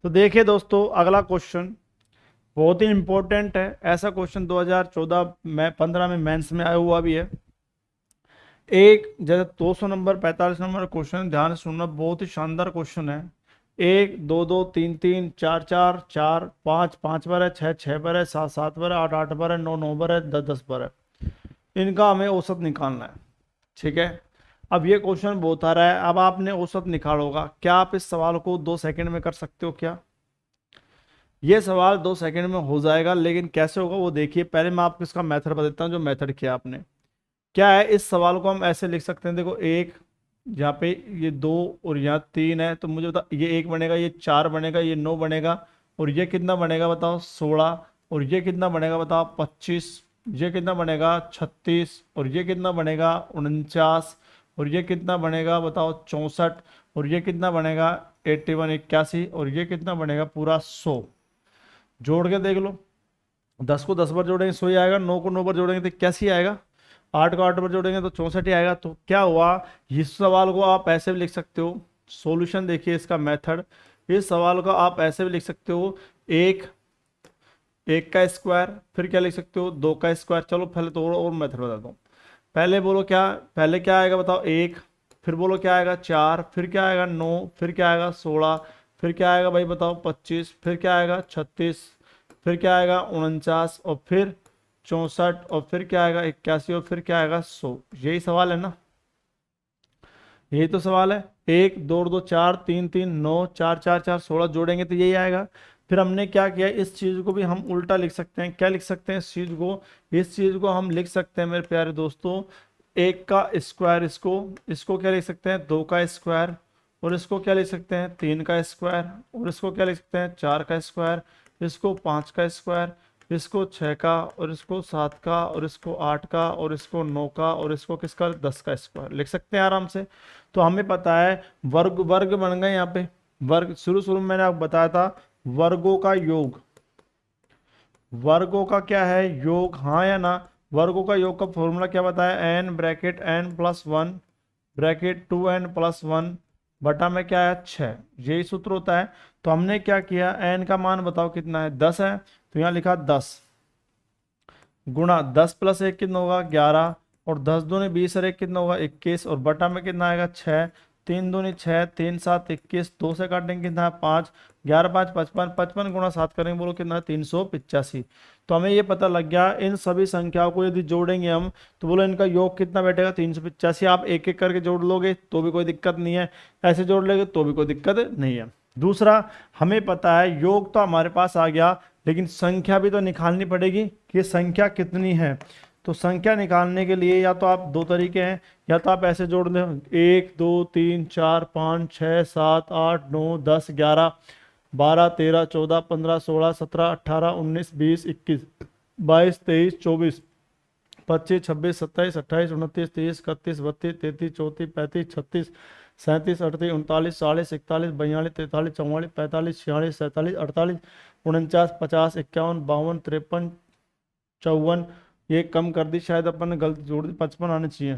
तो देखिए दोस्तों, अगला क्वेश्चन बहुत ही इंपॉर्टेंट है। ऐसा क्वेश्चन 2014 में 15 में मेंस में आया हुआ भी है। एक जैसे 200 नंबर 45 नंबर क्वेश्चन, ध्यान से सुनना, बहुत ही शानदार क्वेश्चन है। एक दो दो तीन तीन चार चार चार पाँच पाँच बार है, छः छः बार है, सात सात बार है, आठ आठ बार है, नौ नौ बार है, दस दस बार है। इनका हमें औसत निकालना है। ठीक है। अब ये क्वेश्चन बहुत आ रहा है, अब आपने औसत निकालोगा। क्या आप इस सवाल को 2 सेकंड में कर सकते हो क्या? ये सवाल 2 सेकंड में हो जाएगा, लेकिन कैसे होगा वो देखिए। पहले मैं आपको इसका मेथड बता देता हूँ, जो मेथड किया आपने। क्या है, इस सवाल को हम ऐसे लिख सकते हैं। देखो, एक यहाँ पे ये दो और यहाँ तीन है, तो मुझे बता, ये एक बनेगा, ये चार बनेगा, ये नौ बनेगा, और ये कितना बनेगा बताओ, 16। और ये कितना बनेगा बताओ, 25। ये कितना बनेगा, 36। और ये कितना बनेगा, 49। और ये कितना बनेगा बताओ, 64। और ये कितना बनेगा, 81 81। और ये कितना बनेगा, पूरा 100। जोड़ के देख लो। 10 को 10 बार जोड़ेंगे 100 ही आएगा, 9 को 9 बार जोड़ेंगे तो कैसे आएगा, 8 को 8 बार जोड़ेंगे तो 64 ही आएगा। तो क्या हुआ, इस सवाल को आप ऐसे भी लिख सकते हो। सॉल्यूशन देखिए इसका मेथड। इस सवाल को आप ऐसे भी लिख सकते हो, एक एक का स्क्वायर, फिर क्या लिख सकते हो, दो का स्क्वायर। चलो पहले तो और मेथड बताता हूँ। पहले बोलो क्या, पहले क्या आएगा बताओ, एक। फिर बोलो क्या आएगा, चार। फिर क्या आएगा, नौ। फिर क्या आएगा, 16। फिर क्या आएगा भाई बताओ, 25। फिर क्या आएगा, 36। फिर क्या आएगा, 49। और फिर 64। और फिर क्या आएगा, 81। और फिर क्या आएगा, 100। यही सवाल है ना, यही तो सवाल है। एक दो दो चार तीन तीन नौ, चार चार चार 16 जोड़ेंगे तो यही आएगा। फिर हमने क्या किया, इस चीज को भी हम उल्टा लिख सकते हैं। क्या लिख सकते हैं इस चीज को हम लिख सकते हैं मेरे प्यारे दोस्तों, एक का स्क्वायर। इसको क्या लिख सकते हैं, दो का स्क्वायर। और इसको क्या लिख सकते हैं, तीन का स्क्वायर। और इसको क्या लिख सकते हैं, चार का स्क्वायर। इसको पाँच का स्क्वायर। इसको छः का, और इसको सात का, और इसको आठ का, और इसको नौ का, और इसको किसका, 10 का स्क्वायर लिख सकते हैं आराम से। तो हमें पता है वर्ग वर्ग बन गए यहाँ पे। वर्ग शुरू शुरू में मैंने आपको बताया था, वर्गों का योग। वर्गों का क्या है, योग, हाँ या ना? वर्गों का योग का फॉर्मूला क्या बताया, N bracket N plus one bracket 2n+1 बटा में क्या है, 6। यही सूत्र होता है। तो हमने क्या किया, एन का मान बताओ कितना है, 10 है, तो यहाँ लिखा 10 गुणा 10+1 कितना होगा, 11। और 10 दूनी 20 और 1 कितना होगा, 21। और बटा में कितना आएगा, 6। 3 दूनी 6, 3 7 21, 2 से काटेंगे कितना है, 5। 11 5 55, 55 गुणा 7 करेंगे, बोलो कितना है, 385। तो हमें ये पता लग गया, इन सभी संख्याओं को यदि जोड़ेंगे हम, तो बोलो इनका योग कितना बैठेगा, 385। आप एक एक करके जोड़ लोगे तो भी कोई दिक्कत नहीं है, ऐसे जोड़ लेंगे तो भी कोई दिक्कत नहीं है। दूसरा, हमें पता है योग तो हमारे पास आ गया, लेकिन संख्या भी तो निकालनी पड़ेगी कि ये संख्या कितनी है। तो संख्या निकालने के लिए या तो आप दो तरीके हैं, या तो आप ऐसे जोड़ दें, 1 2 3 4 5 6 7 8 9 10 11 12 13 14 15 16 17 18 19 20 21 22 23 24 25 26 27 28 29 30 31 32 33 34 35 36 37 38 39 40 41 42 43 44 45 46 47 48 49 50 51 52 53 54। ये कम कर दी शायद अपन ने, गलती जोड़ दी, 55 आने चाहिए।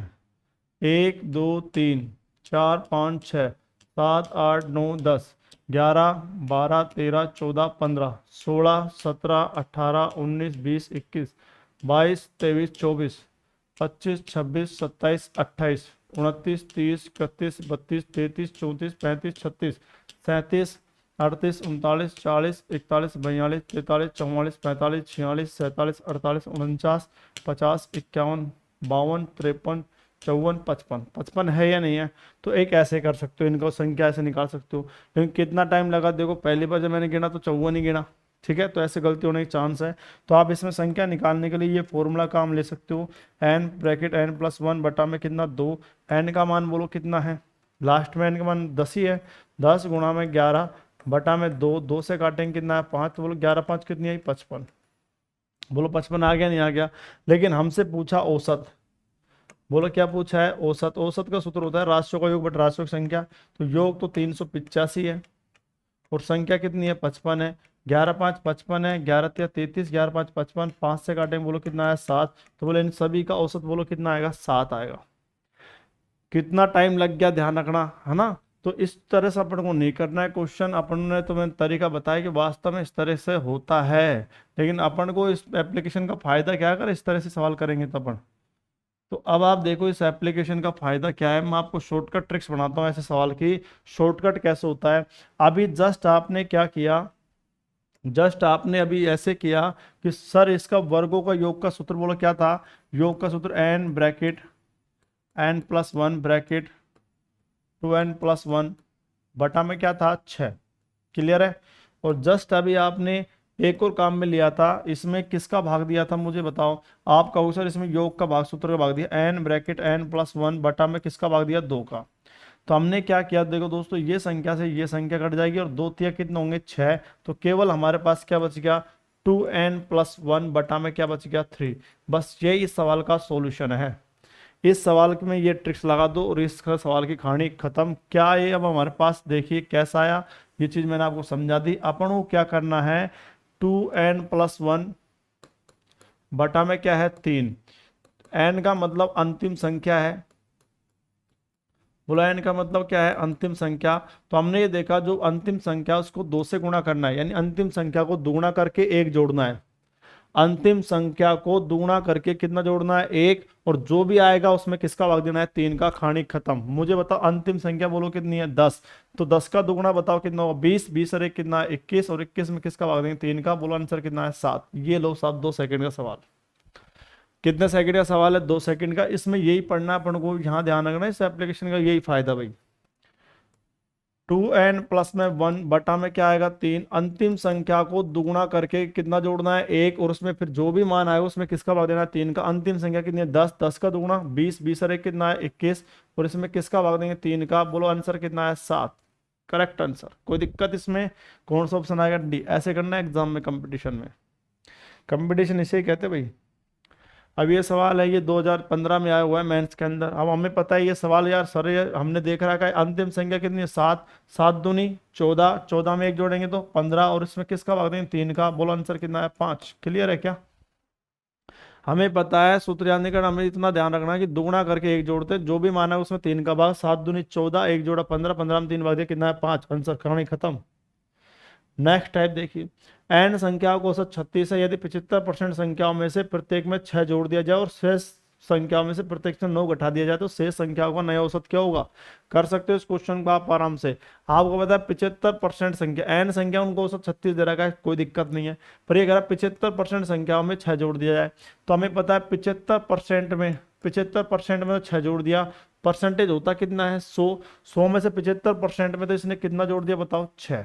1 2 3 4 5 6 7 8 9 10 11 12 13 14 15 16 17 18 19 20 21 22 23 24 25 26 27 28 29 30 31 32 33 34 35 36 37 38 39 40 41 42 43 44 45 46 47 48 49 50 51 52 53 54 55 55 है या नहीं है? तो एक ऐसे कर सकते हो, इनको संख्या ऐसे निकाल सकते हो। लेकिन कितना टाइम लगा, देखो पहली बार जब मैंने गिना तो 54 ही गिना। ठीक है, तो ऐसे गलती होने की चांस है। तो आप इसमें संख्या निकालने के लिए ये फॉर्मूला काम ले सकते हो, एन ब्रैकेट n+1 बटा में कितना, 2। एन का मान बोलो कितना है, लास्ट में एन का मान 10 ही है, 10 गुणा में 11 बटा में 2, 2 से काटेंगे कितना है, 5। बोलो 11 5 कितनी आई, 55। बोलो 55 आ गया नहीं आ गया? लेकिन हमसे पूछा औसत। बोलो क्या पूछा है, औसत। औसत का सूत्र होता है राशियों का योग बटा राशियों की संख्या। तो योग तो 385 है, और संख्या कितनी है, 55 है। 11 5 55 है, 11 3 33, 11 5 55, 5 से काटेंगे बोलो कितना आया, 7। तो बोले इन सभी का औसत बोलो कितना आएगा, 7 आएगा। कितना टाइम लग गया ध्यान रखना है ना। तो इस तरह से अपन को नहीं करना है क्वेश्चन। अपन ने तुम्हें तरीका बताया कि वास्तव में इस तरह से होता है, लेकिन अपन को इस एप्लीकेशन का फायदा क्या है अगर इस तरह से सवाल करेंगे तो अपन। तो अब आप देखो इस एप्लीकेशन का फायदा क्या है। मैं आपको शॉर्टकट ट्रिक्स बनाता हूँ ऐसे सवाल की, शॉर्टकट कैसे होता है। अभी जस्ट आपने क्या किया, जस्ट आपने अभी ऐसे किया कि सर इसका वर्गों का योग का सूत्र बोलो क्या था, योग का सूत्र n bracket n plus one bracket 2n plus one बटा में क्या था 6। क्लियर है। और जस्ट अभी आपने एक और काम में लिया था, इसमें किसका भाग दिया था मुझे बताओ। आप कहो सर इसमें योग का भाग सूत्र का भाग दिया, n bracket n plus one बटा में किसका भाग दिया 2 का। तो हमने क्या किया देखो दोस्तों, ये संख्या से ये संख्या कट जाएगी और 2 तिया कितने होंगे 6। तो केवल हमारे पास क्या बच गया 2n प्लस वन बटा में क्या बच गया 3। बस ये इस सवाल का सॉल्यूशन है। इस सवाल में ये ट्रिक्स लगा दो और इस सवाल की कहानी खत्म। क्या ये अब हमारे पास देखिए कैसा आया, ये चीज मैंने आपको समझा दी। अपन को क्या करना है 2n प्लस वन बटा में क्या है 3। n का मतलब अंतिम संख्या है, बोला n का मतलब क्या है अंतिम संख्या। तो हमने ये देखा जो अंतिम संख्या उसको 2 से गुणा करना है, यानी अंतिम संख्या को दुगुना करके 1 जोड़ना है। अंतिम संख्या को दुगुना करके कितना जोड़ना है 1, और जो भी आएगा उसमें किसका भाग देना है 3 का। कहानी खत्म। मुझे बताओ अंतिम संख्या बोलो कितनी है 10, तो 10 का दुगुना बताओ कितना होगा 20, 20 और 1 कितना है 21, और 21 में किसका भाग देंगे 3 का। बोलो आंसर कितना है 7। ये लो 7, 2 सेकंड का सवाल। कितने सेकंड का सवाल है 2 सेकंड का। इसमें यही पढ़ना है अपन को, यहाँ ध्यान रखना है इस एप्लीकेशन का यही फायदा भाई। 2n प्लस में 1 बटा में क्या आएगा 3। अंतिम संख्या को दुगुना करके कितना जोड़ना है 1, और उसमें फिर जो भी मान आएगा उसमें किसका भाग देना है 3 का। अंतिम संख्या कितनी है 10, 10 का दुगुना 20, 20 और 1 कितना है 21, और इसमें किसका भाग देंगे 3 का। बोलो आंसर कितना है 7। Correct answer. कोई दिक्कत इसमें, कौन सा ऑप्शन आएगा डी। ऐसे करना है एग्जाम में, कंपटीशन में। कंपटीशन इसे ही कहते हैं भाई। अब ये सवाल है, ये 2015 में आया हुआ है मेंस के अंदर। अब हमें पता है ये सवाल यार सर, ये हमने देख रखा है अंतिम संख्या कितनी है 7, 7 दूनी 14, 14 में 1 जोड़ेंगे तो 15, और इसमें किसका भाग देंगे 3 का। बोलो आंसर कितना है 5। क्लियर है क्या। हमें पता है सूत्र याद नहीं करना, हमें इतना ध्यान रखना है कि दुगुना करके 1 जोड़ते हैं, जो भी माना है उसमें 3 का भाग। 7 दूनी 14, 1 जोड़ा 15, 15 में 3 भाग दिया कितना है 5। आंसर कहानी खत्म। नेक्स्ट टाइप देखिए, n संख्याओं को औसत 36 है, यदि 75% संख्याओं में से प्रत्येक में 6 जोड़ दिया जाए और शेष संख्याओं में से प्रत्येक से 9 घटा दिया जाए तो शेष संख्याओं का नया औसत क्या होगा। कर सकते हो इस क्वेश्चन को आप आराम से। आपको पता है 75% संख्या n संख्या उनको औसत 36 दे रखा है, कोई दिक्कत नहीं है। पर ये कह रहा है 75% संख्याओं में 6 जोड़ दिया जाए, तो हमें पता है 75% में 75% में तो 6 जोड़ दिया, परसेंटेज होता कितना है 100। 100 में से 75% में तो इसने कितना जोड़ दिया बताओ 6।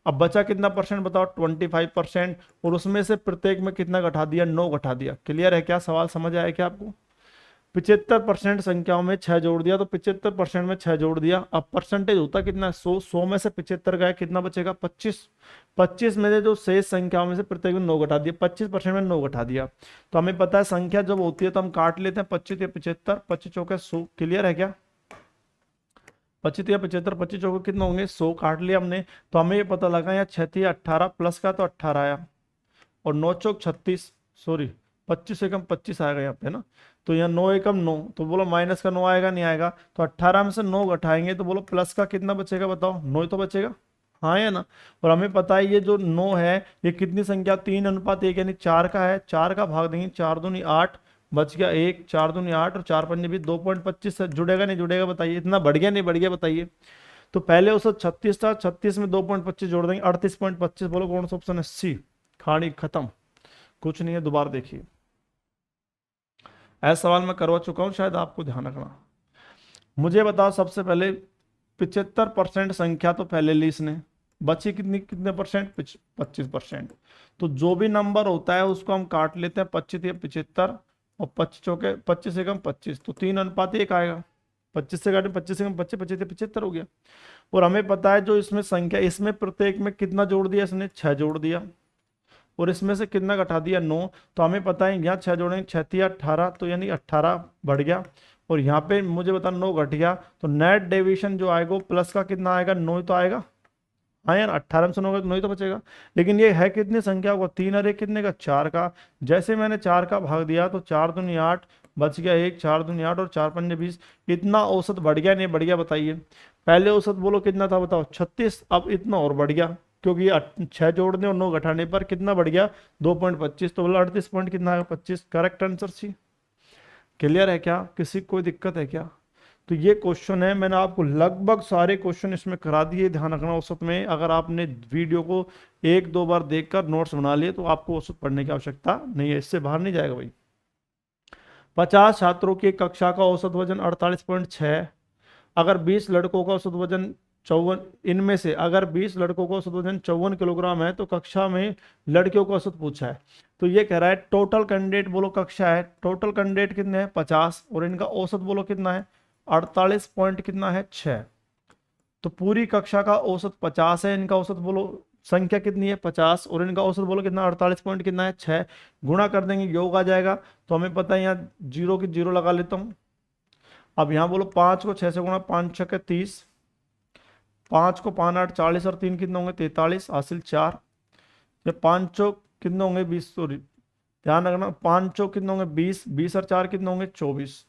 अब बचा कितना परसेंट बताओ 25%, और उसमें से प्रत्येक में कितना घटा दिया 9 घटा दिया। क्लियर है क्या, सवाल समझ आया क्या आपको। 75% संख्याओं में 6 जोड़ दिया, तो 75% में 6 जोड़ दिया। अब परसेंटेज होता कितना 100, 100 में से 75 गया कितना बचेगा 25। 25 में से जो शेष संख्याओं में से प्रत्येक में 9 घटा दिया, 25% में 9 घटा दिया। तो हमें पता है संख्या जब होती है तो हम काट लेते हैं 25 या 75, 25 चौके 100। क्लियर है क्या। 25 या 75, 25 चौके कितने होंगे 100, काट लिया हमने। तो हमें ये पता लगा यहाँ 6 18 प्लस का तो 18 आया, और 9 चौक 36, सॉरी 25 से कम 25 आएगा यहाँ पे ना। तो यहाँ 9 एकम 9, तो बोलो माइनस का 9 आएगा नहीं आएगा। तो 18 में से 9 घटाएंगे तो बोलो प्लस का कितना बचेगा बताओ 9 तो बचेगा, हाँ या ना। और हमें पता है ये जो 9 है ये कितनी संख्या 3:1 यानी 4 का है। 4 का भाग देंगे 4 दूनी 8, बच गया 1, 4 दूनी 8 और 4 पंजे भी 2.25 से जुड़ेगा नहीं जुड़ेगा बताइए। इतना बढ़ गया नहीं बढ़ गया बताइए। तो पहले उसका 36 था, 36 में 2.25 जोड़ देंगे 38.25। बोलो कौन सा ऑप्शन है सी। कहानी खत्म, कुछ नहीं है। दोबारा देखिए, ऐसा सवाल मैं करवा चुका हूं शायद, आपको ध्यान रखना। मुझे बताओ सबसे पहले 75% संख्या तो पहले ली इसने, बची कितनी कितने परसेंट 25%। तो जो भी नंबर होता है उसको हम काट लेते हैं 25 या 75, और 25 चौके 25 से कम 25, तो 3:1 आएगा। 25 से काटे 25 से कम 25, 25 से 75 हो गया। और हमें पता है जो इसमें संख्या, इसमें प्रत्येक में कितना जोड़ दिया इसने 6 जोड़ दिया, और इसमें से कितना घटा दिया 9। तो हमें पता है यहाँ 6 जोड़ेंगे 6 या 18, तो यानी 18 बढ़ गया, और यहाँ पे मुझे बता 9 घट गया। तो नेट डेविएशन जो आएगा प्लस का कितना आएगा 9 ही तो आएगा, हाँ यार 18 में से 9 9 ही तो बचेगा। लेकिन ये है कितनी संख्या होगा 3 और 1 कितने का 4 का। जैसे मैंने 4 का भाग दिया तो 4 दूनी 8, बच गया 1, 4 दूनी 8 और 4 पंजे 20। इतना औसत बढ़ गया नहीं बढ़ गया बताइए। पहले औसत बोलो कितना था बताओ 36, अब इतना और बढ़ गया क्योंकि 6 जोड़ने और 9 घटाने पर कितना बढ़ गया 2.25, तो बोला 38 पॉइंट कितना है 25। Correct answer C. क्लियर है क्या, किसी को कोई दिक्कत है क्या? तो ये क्वेश्चन है, मैंने आपको लगभग सारे क्वेश्चन इसमें करा दिए। ध्यान रखना औसत में अगर आपने वीडियो को 1-2 बार देखकर नोट्स बना लिए तो आपको औसत पढ़ने की आवश्यकता नहीं है, इससे बाहर नहीं जाएगा भाई। 50 छात्रों की कक्षा का औसत वजन 48.6, अगर 20 लड़कों का औसत वजन 54, इनमें से अगर 20 लड़कों का औसत वजन 54 किलोग्राम है तो कक्षा में लड़कियों का औसत पूछा है। तो ये कह रहा है टोटल कैंडिडेट बोलो कक्षा है, टोटल कैंडिडेट कितने हैं 50 और इनका औसत बोलो कितना है 48 पॉइंट कितना है 6। तो पूरी कक्षा का औसत 50 है, इनका औसत बोलो संख्या कितनी है 50 और इनका औसत बोलो कितना 48 पॉइंट कितना है 6। गुणा कर देंगे योग आ जाएगा। तो हमें पता है यहाँ जीरो की जीरो लगा लेता हूँ। अब यहाँ बोलो 5 को 6 से गुणा, 5 छक्के 30, 5 को 5 8 40 और 3 कितने होंगे 43, हासिल 4। ये 5 चौक कितने होंगे 20, सॉरी ध्यान रखना 5 चौक कितने होंगे 20, 20 और 4 कितने होंगे 24।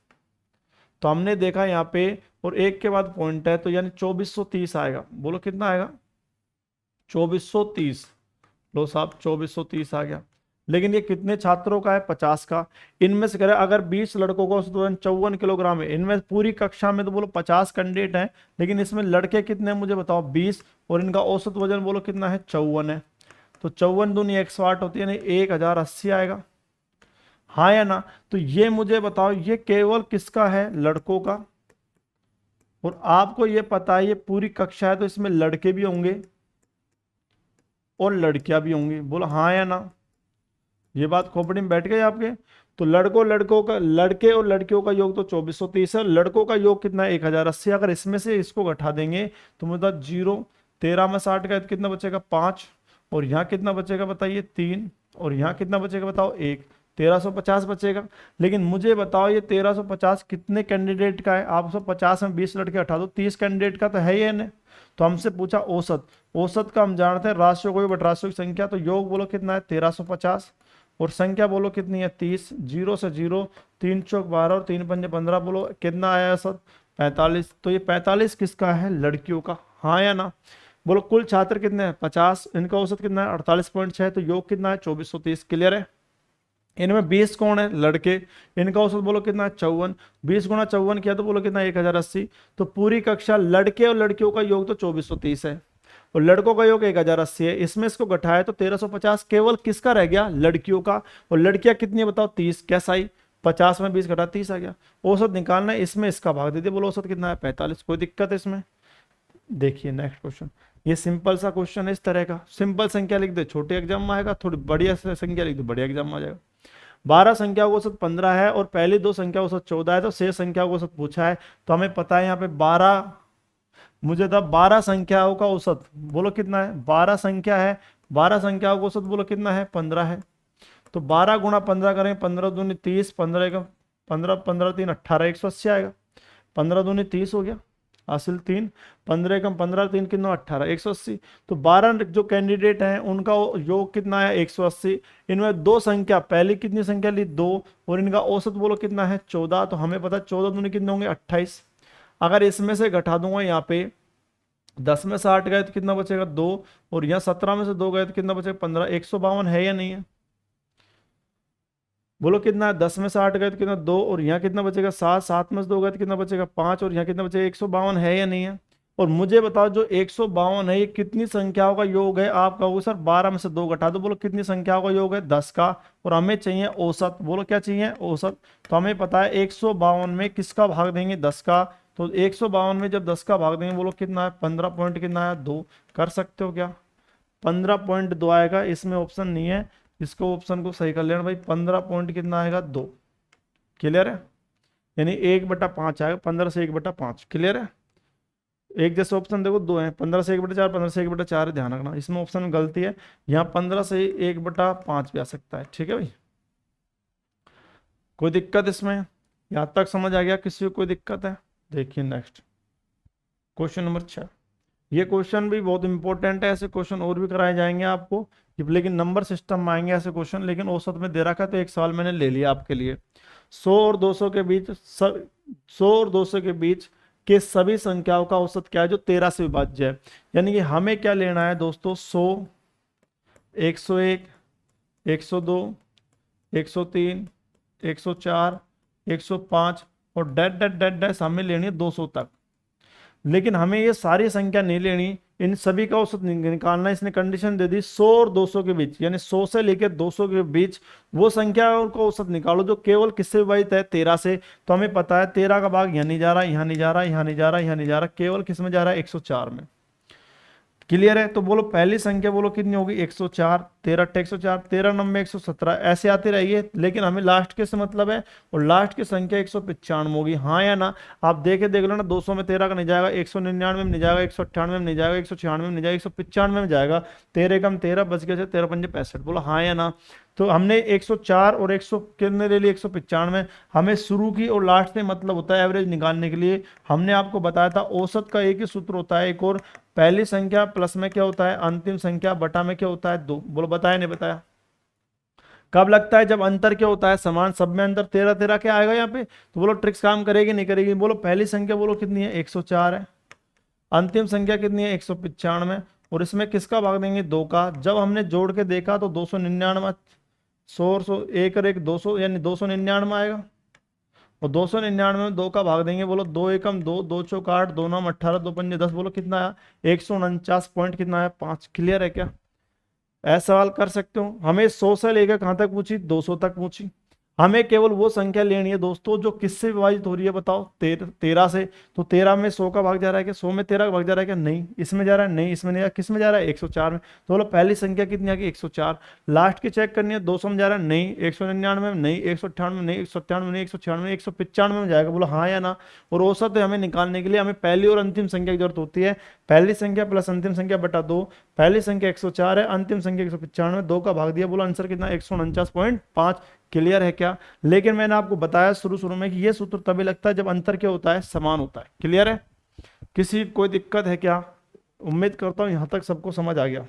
तो हमने देखा यहाँ पे और एक के बाद पॉइंट है तो यानी 2430 आएगा। बोलो कितना आएगा 2430। लो साहब 2430 आ गया। लेकिन ये कितने छात्रों का है 50 का। इनमें से करें अगर 20 लड़कों का औसत वजन 54 किलोग्राम है, इनमें पूरी कक्षा में तो बोलो 50 कैंडिडेट हैं, लेकिन इसमें लड़के कितने हैं मुझे बताओ 20 और इनका औसत वजन बोलो कितना है 54 है। तो 54 दूनी 108 होती है, यानी 1080 आएगा। हाँ या ना? तो ये मुझे बताओ ये केवल किसका है लड़कों का, और आपको ये पता है ये पूरी कक्षा है तो इसमें लड़के भी होंगे और लड़कियां भी होंगी। बोलो हाँ या ना? ये बात खोपड़ी में बैठ गई आपके। तो लड़कों का लड़के और लड़कियों का योग तो 2430 है, लड़कों का योग कितना है 1080। अगर इसमें से इसको घटा देंगे तो मतलब 0, 13 में 60 का कितना बचेगा 5 और यहाँ कितना बचेगा बताइए 3 और यहाँ कितना बचेगा बताओ 1, 1350 बचेगा। लेकिन मुझे बताओ ये 1350 कितने कैंडिडेट का है? आप सब 50 में 20 लड़के हटा दो 30 कैंडिडेट का तो है ही नहीं। तो हमसे पूछा औसत, औसत का हम जानते हैं राशियों को बट राशियों की संख्या, तो योग बोलो कितना है 1350 और संख्या बोलो कितनी है 30, 0 से 0, 3 चौक 12 और 3 पंजे 15, बोलो कितना आया औसत 45। तो ये 45 किसका है लड़कियों का, हाँ या ना? बोलो कुल छात्र कितने हैं 50, इनका औसत कितना है 48.6, तो योग कितना है 2430। क्लियर है? इनमें 20 कौन है लड़के, इनका औसत बोलो कितना है 54, 20 गुणा 54 किया तो बोलो कितना 1080। तो पूरी कक्षा लड़के और लड़कियों का योग तो 2430 है और लड़कों का योग 1080 है। इसमें इसको घटाया तो 1350 केवल किसका रह गया लड़कियों का। और लड़कियां कितनी है बताओ 30, कैसा आई 50 में 20 घटा 30 आ गया। औसत निकालना है, इसमें इसका भाग दे दिया, बोलो औसत कितना है 45। कोई दिक्कत है इसमें? देखिए नेक्स्ट क्वेश्चन, ये सिंपल सा क्वेश्चन है इस तरह का। सिंपल संख्या लिख दे छोटे एग्जाम में आएगा, थोड़ी बढ़िया संख्या लिख दे बढ़िया एग्जाम में आ जाएगा। 12 संख्या का औसत 15 है और पहली 2 संख्या औसत 14 है, तो शेष संख्या का औसत पूछा है। तो हमें पता है यहाँ पे 12, मुझे था 12 संख्याओं का औसत बोलो कितना है 12 संख्या है, 12 संख्याओं का औसत बोलो कितना है 15 है। तो 12 गुणा 15 करें, 15 दूनी 30, 15 का 15, 15 3 18, 180 आएगा। 15 दूनी 30 हो गया, हासिल 3, 15 कम 15 3 कितना 18, 180। तो 12 जो कैंडिडेट हैं उनका योग कितना है 180। इनमें 2 संख्या, पहली कितनी संख्या ली 2 और इनका औसत बोलो कितना है 14। तो हमें पता 14 दूनी कितने होंगे 28। अगर इसमें से घटा दूंगा यहाँ पे 10 में से 8 गए तो कितना बचेगा 2 और यहाँ 17 में से 2 गए तो कितना बचेगा 15। 152 है या नहीं है? बोलो कितना है 10 में से 8 गए तो कितना 2 और यहाँ कितना बचेगा 7, 7 में से 2 गए तो कितना बचेगा 5 और यहाँ कितना बचेगा 152 है या नहीं है? और मुझे बताओ जो 152 है ये कितनी संख्याओं का योग है? आप कहोगे सर 12 में से 2 घटा दो, बोलो कितनी संख्याओं का योग है 10 का, और हमें चाहिए औसत। बोलो क्या चाहिए औसत। तो हमें पता है 152 में किसका भाग देंगे 10 का, तो 152 में जब 10 का भाग देंगे बोलो कितना है 15 पॉइंट कितना है 2। कर सकते हो क्या? 15.2 आएगा, इसमें ऑप्शन नहीं है, इसको ऑप्शन को सही कर लेना भाई। 15 पॉइंट कितना आएगा 2। क्लियर है? यानी 1/5 आएगा, 15 से 1/5। क्लियर है? एक जैसे ऑप्शन देखो 2 है, 15 से 1/4, 15 से 1/4 है, ध्यान रखना इसमें ऑप्शन में गलती है। यहाँ 15 से 1/5 भी आ सकता है। ठीक है भाई, कोई दिक्कत इसमें? यहाँ तक समझ आ गया? किसी को कोई दिक्कत है? देखिए नेक्स्ट क्वेश्चन नंबर 6। ये क्वेश्चन भी बहुत इंपॉर्टेंट है, ऐसे क्वेश्चन और भी कराए जाएंगे आपको, लेकिन नंबर सिस्टम में आएंगे ऐसे क्वेश्चन। लेकिन औसत में दे रखा है तो एक सवाल मैंने ले लिया आपके लिए। 100 और 200 के बीच 100 और 200 के बीच के सभी संख्याओं का औसत क्या है जो 13 से विभाज्य है। यानी कि हमें क्या लेना है दोस्तों, 100, 101, 102, 103, 104, 105 और डैट डैट डैट डैश हमें लेनी है 200 तक। लेकिन हमें ये सारी संख्या नहीं लेनी, इन सभी का औसत निकालना। इसने कंडीशन दे दी 100 और 200 के बीच, यानी 100 से लेकर 200 के बीच वो संख्या का औसत निकालो जो केवल किससे विभाजित है, 13 से। तो हमें पता है 13 का भाग यहाँ नहीं जा रहा, यहाँ नहीं जा रहा, यहाँ नहीं जा रहा, यहाँ नहीं जा रहा, केवल किस में जा रहा है, 104 में। क्लियर है? तो बोलो पहली संख्या बोलो कितनी होगी, 104, 13 104, 13 9 117, ऐसे आती रहेगी। लेकिन हमें लास्ट के से मतलब है, और लास्ट की संख्या 195 होगी, हाँ या ना? आप देख लो ना, 200 में 13 का नहीं जाएगा, 199 में नहीं जाएगा, 198 में नहीं जाएगा, 196 में नहीं जाएगा, 195 में जाएगा। 13 कम 13 बच गए थे 13 पंजे 65। बोलो हाँ या ना? तो हमने 104 और 100 कितने ले लिए, 195। हमें शुरू की और लास्ट से मतलब होता है एवरेज निकालने के लिए। हमने आपको बताया था औसत का एक ही सूत्र होता है, एक और, पहली संख्या प्लस में क्या होता है, अंतिम संख्या बटा में क्या होता है, 2। बोलो बताया नहीं बताया? कब लगता है, जब अंतर क्या होता है, समान, सब में अंतर 13 13 क्या आएगा यहाँ पे। तो बोलो ट्रिक्स काम करेगी नहीं करेगी? बोलो पहली संख्या बोलो कितनी है, 104 है, अंतिम संख्या कितनी है, 195, और इसमें किसका भाग देंगे, 2 का। जब हमने जोड़ के देखा तो 299, 100 और 100, 1 और 1 200, यानी 299 आएगा। और 299 में 2 का भाग देंगे, बोलो 2 एकम 2, 2 चौक 8, 2 9 18, 2 पंजे 10, बोलो कितना आया, 149 पॉइंट कितना है, 5। क्लियर है क्या? ऐसा सवाल कर सकते हो। हमें 100 से लेकर कहां तक पूछी, 200 तक पूछी। हमें केवल वो संख्या लेनी है दोस्तों जो किससे विभाजित हो रही है, बताओ, 13 से। तो 13 में 100 का भाग जा रहा है क्या, 100 में 13 का भाग जा रहा है क्या, नहीं। इसमें जा रहा है, नहीं इसमें नहीं जा रहा, किस में जा रहा है, 104 में। तो बोलो पहली संख्या कितनी आ गई, 104। लास्ट की चेक करनी है, 200 में जा रहा है, नहीं, 199 में नहीं, 198 में नहीं, 197 में नहीं, 196 में, 195 में जाएगा। बोलो हाँ या ना? और औसत हमें निकालने के लिए हमें पहली और अंतिम संख्या की जरूरत होती है। पहली संख्या प्लस अंतिम संख्या बटा 2। पहली संख्या 104 है, अंतिम संख्या 195, 2 का भाग दिया, बोलो आंसर कितना, 149.5। क्लियर है क्या? लेकिन मैंने आपको बताया शुरू में कि यह सूत्र तभी लगता है जब अंतर क्या होता है, समान होता है। क्लियर है? किसी कोई दिक्कत है क्या? उम्मीद करता हूं यहां तक सबको समझ आ गया।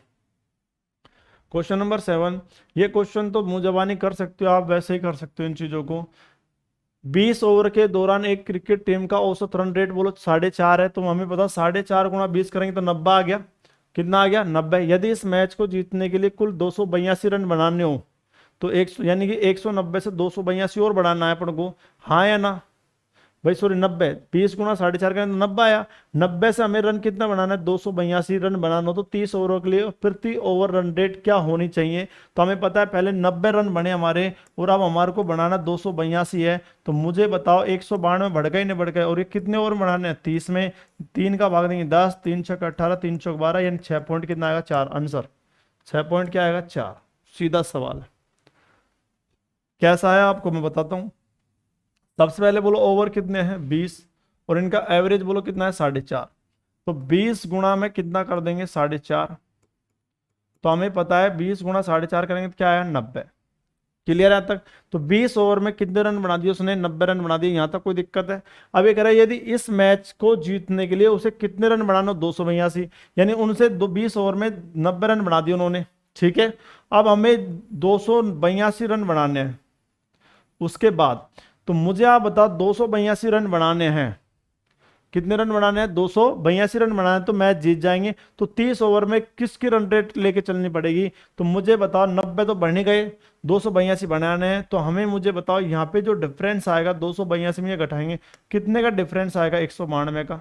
क्वेश्चन नंबर 7, ये क्वेश्चन तो मुंह जबानी कर सकते हो आप, वैसे ही कर सकते हो इन चीजों को। 20 ओवर के दौरान एक क्रिकेट टीम का औसत रन रेट बोलो 4.5 है। तो हमें पता 4.5 गुणा 20 करेंगे तो 90 आ गया। कितना आ गया, 90। यदि इस मैच को जीतने के लिए कुल 282 रन बनाने हो तो 100, यानी कि 190 से 282 और बढ़ाना है अपन को, हाँ या ना? भाई सॉरी 90, 20 गुणा 4.5 करें तो 90 आया। 90 से हमें रन कितना बनाना है, 282 रन बनाना हो। तो 30 ओवरों के लिए प्रति ओवर रन रेट क्या होनी चाहिए? तो हमें पता है पहले 90 रन बने हमारे, और अब हमारे को बनाना 282 है। तो मुझे बताओ 192 बढ़ गए नहीं बढ़ गए, और ये कितने ओवर बनाने हैं, 30 में। 3 का भाग देंगे 10, 3 छक 18, 3 चौक 12, यानी 6 पॉइंट कितना आएगा, 4। आंसर 6 पॉइंट क्या आएगा, 4। सीधा सवाल है। कैसा है आपको मैं बताता हूं। सबसे पहले बोलो ओवर कितने हैं, 20, और इनका एवरेज बोलो कितना है, 4.5। तो 20 गुणा में कितना कर देंगे, 4.5। तो हमें पता है 20 गुणा 4.5 करेंगे तो क्या आया, 90। क्लियर है तक? तो 20 ओवर में कितने रन बना दिए उसने, 90 रन बना दिए। यहां तक कोई दिक्कत है? अब ये कह रहा है यदि इस मैच को जीतने के लिए उसे कितने रन बनाना, 282, यानी उनसे 20 ओवर में 90 रन बना दिए उन्होंने। ठीक है, अब हमें 282 रन बनाने हैं। उसके बाद तो मुझे आप बताओ 282 रन बनाने हैं, कितने रन बनाने हैं, 282 रन बनाने हैं, तो मैच जीत जाएंगे। तो 30 ओवर में किसकी रन रेट लेके चलनी पड़ेगी? तो मुझे बताओ 90 तो बढ़ नहीं गए, 282 बनाने हैं। तो हमें मुझे बताओ यहाँ पे जो डिफरेंस आएगा 282 में घटाएंगे, कितने का डिफरेंस आएगा, 192 का।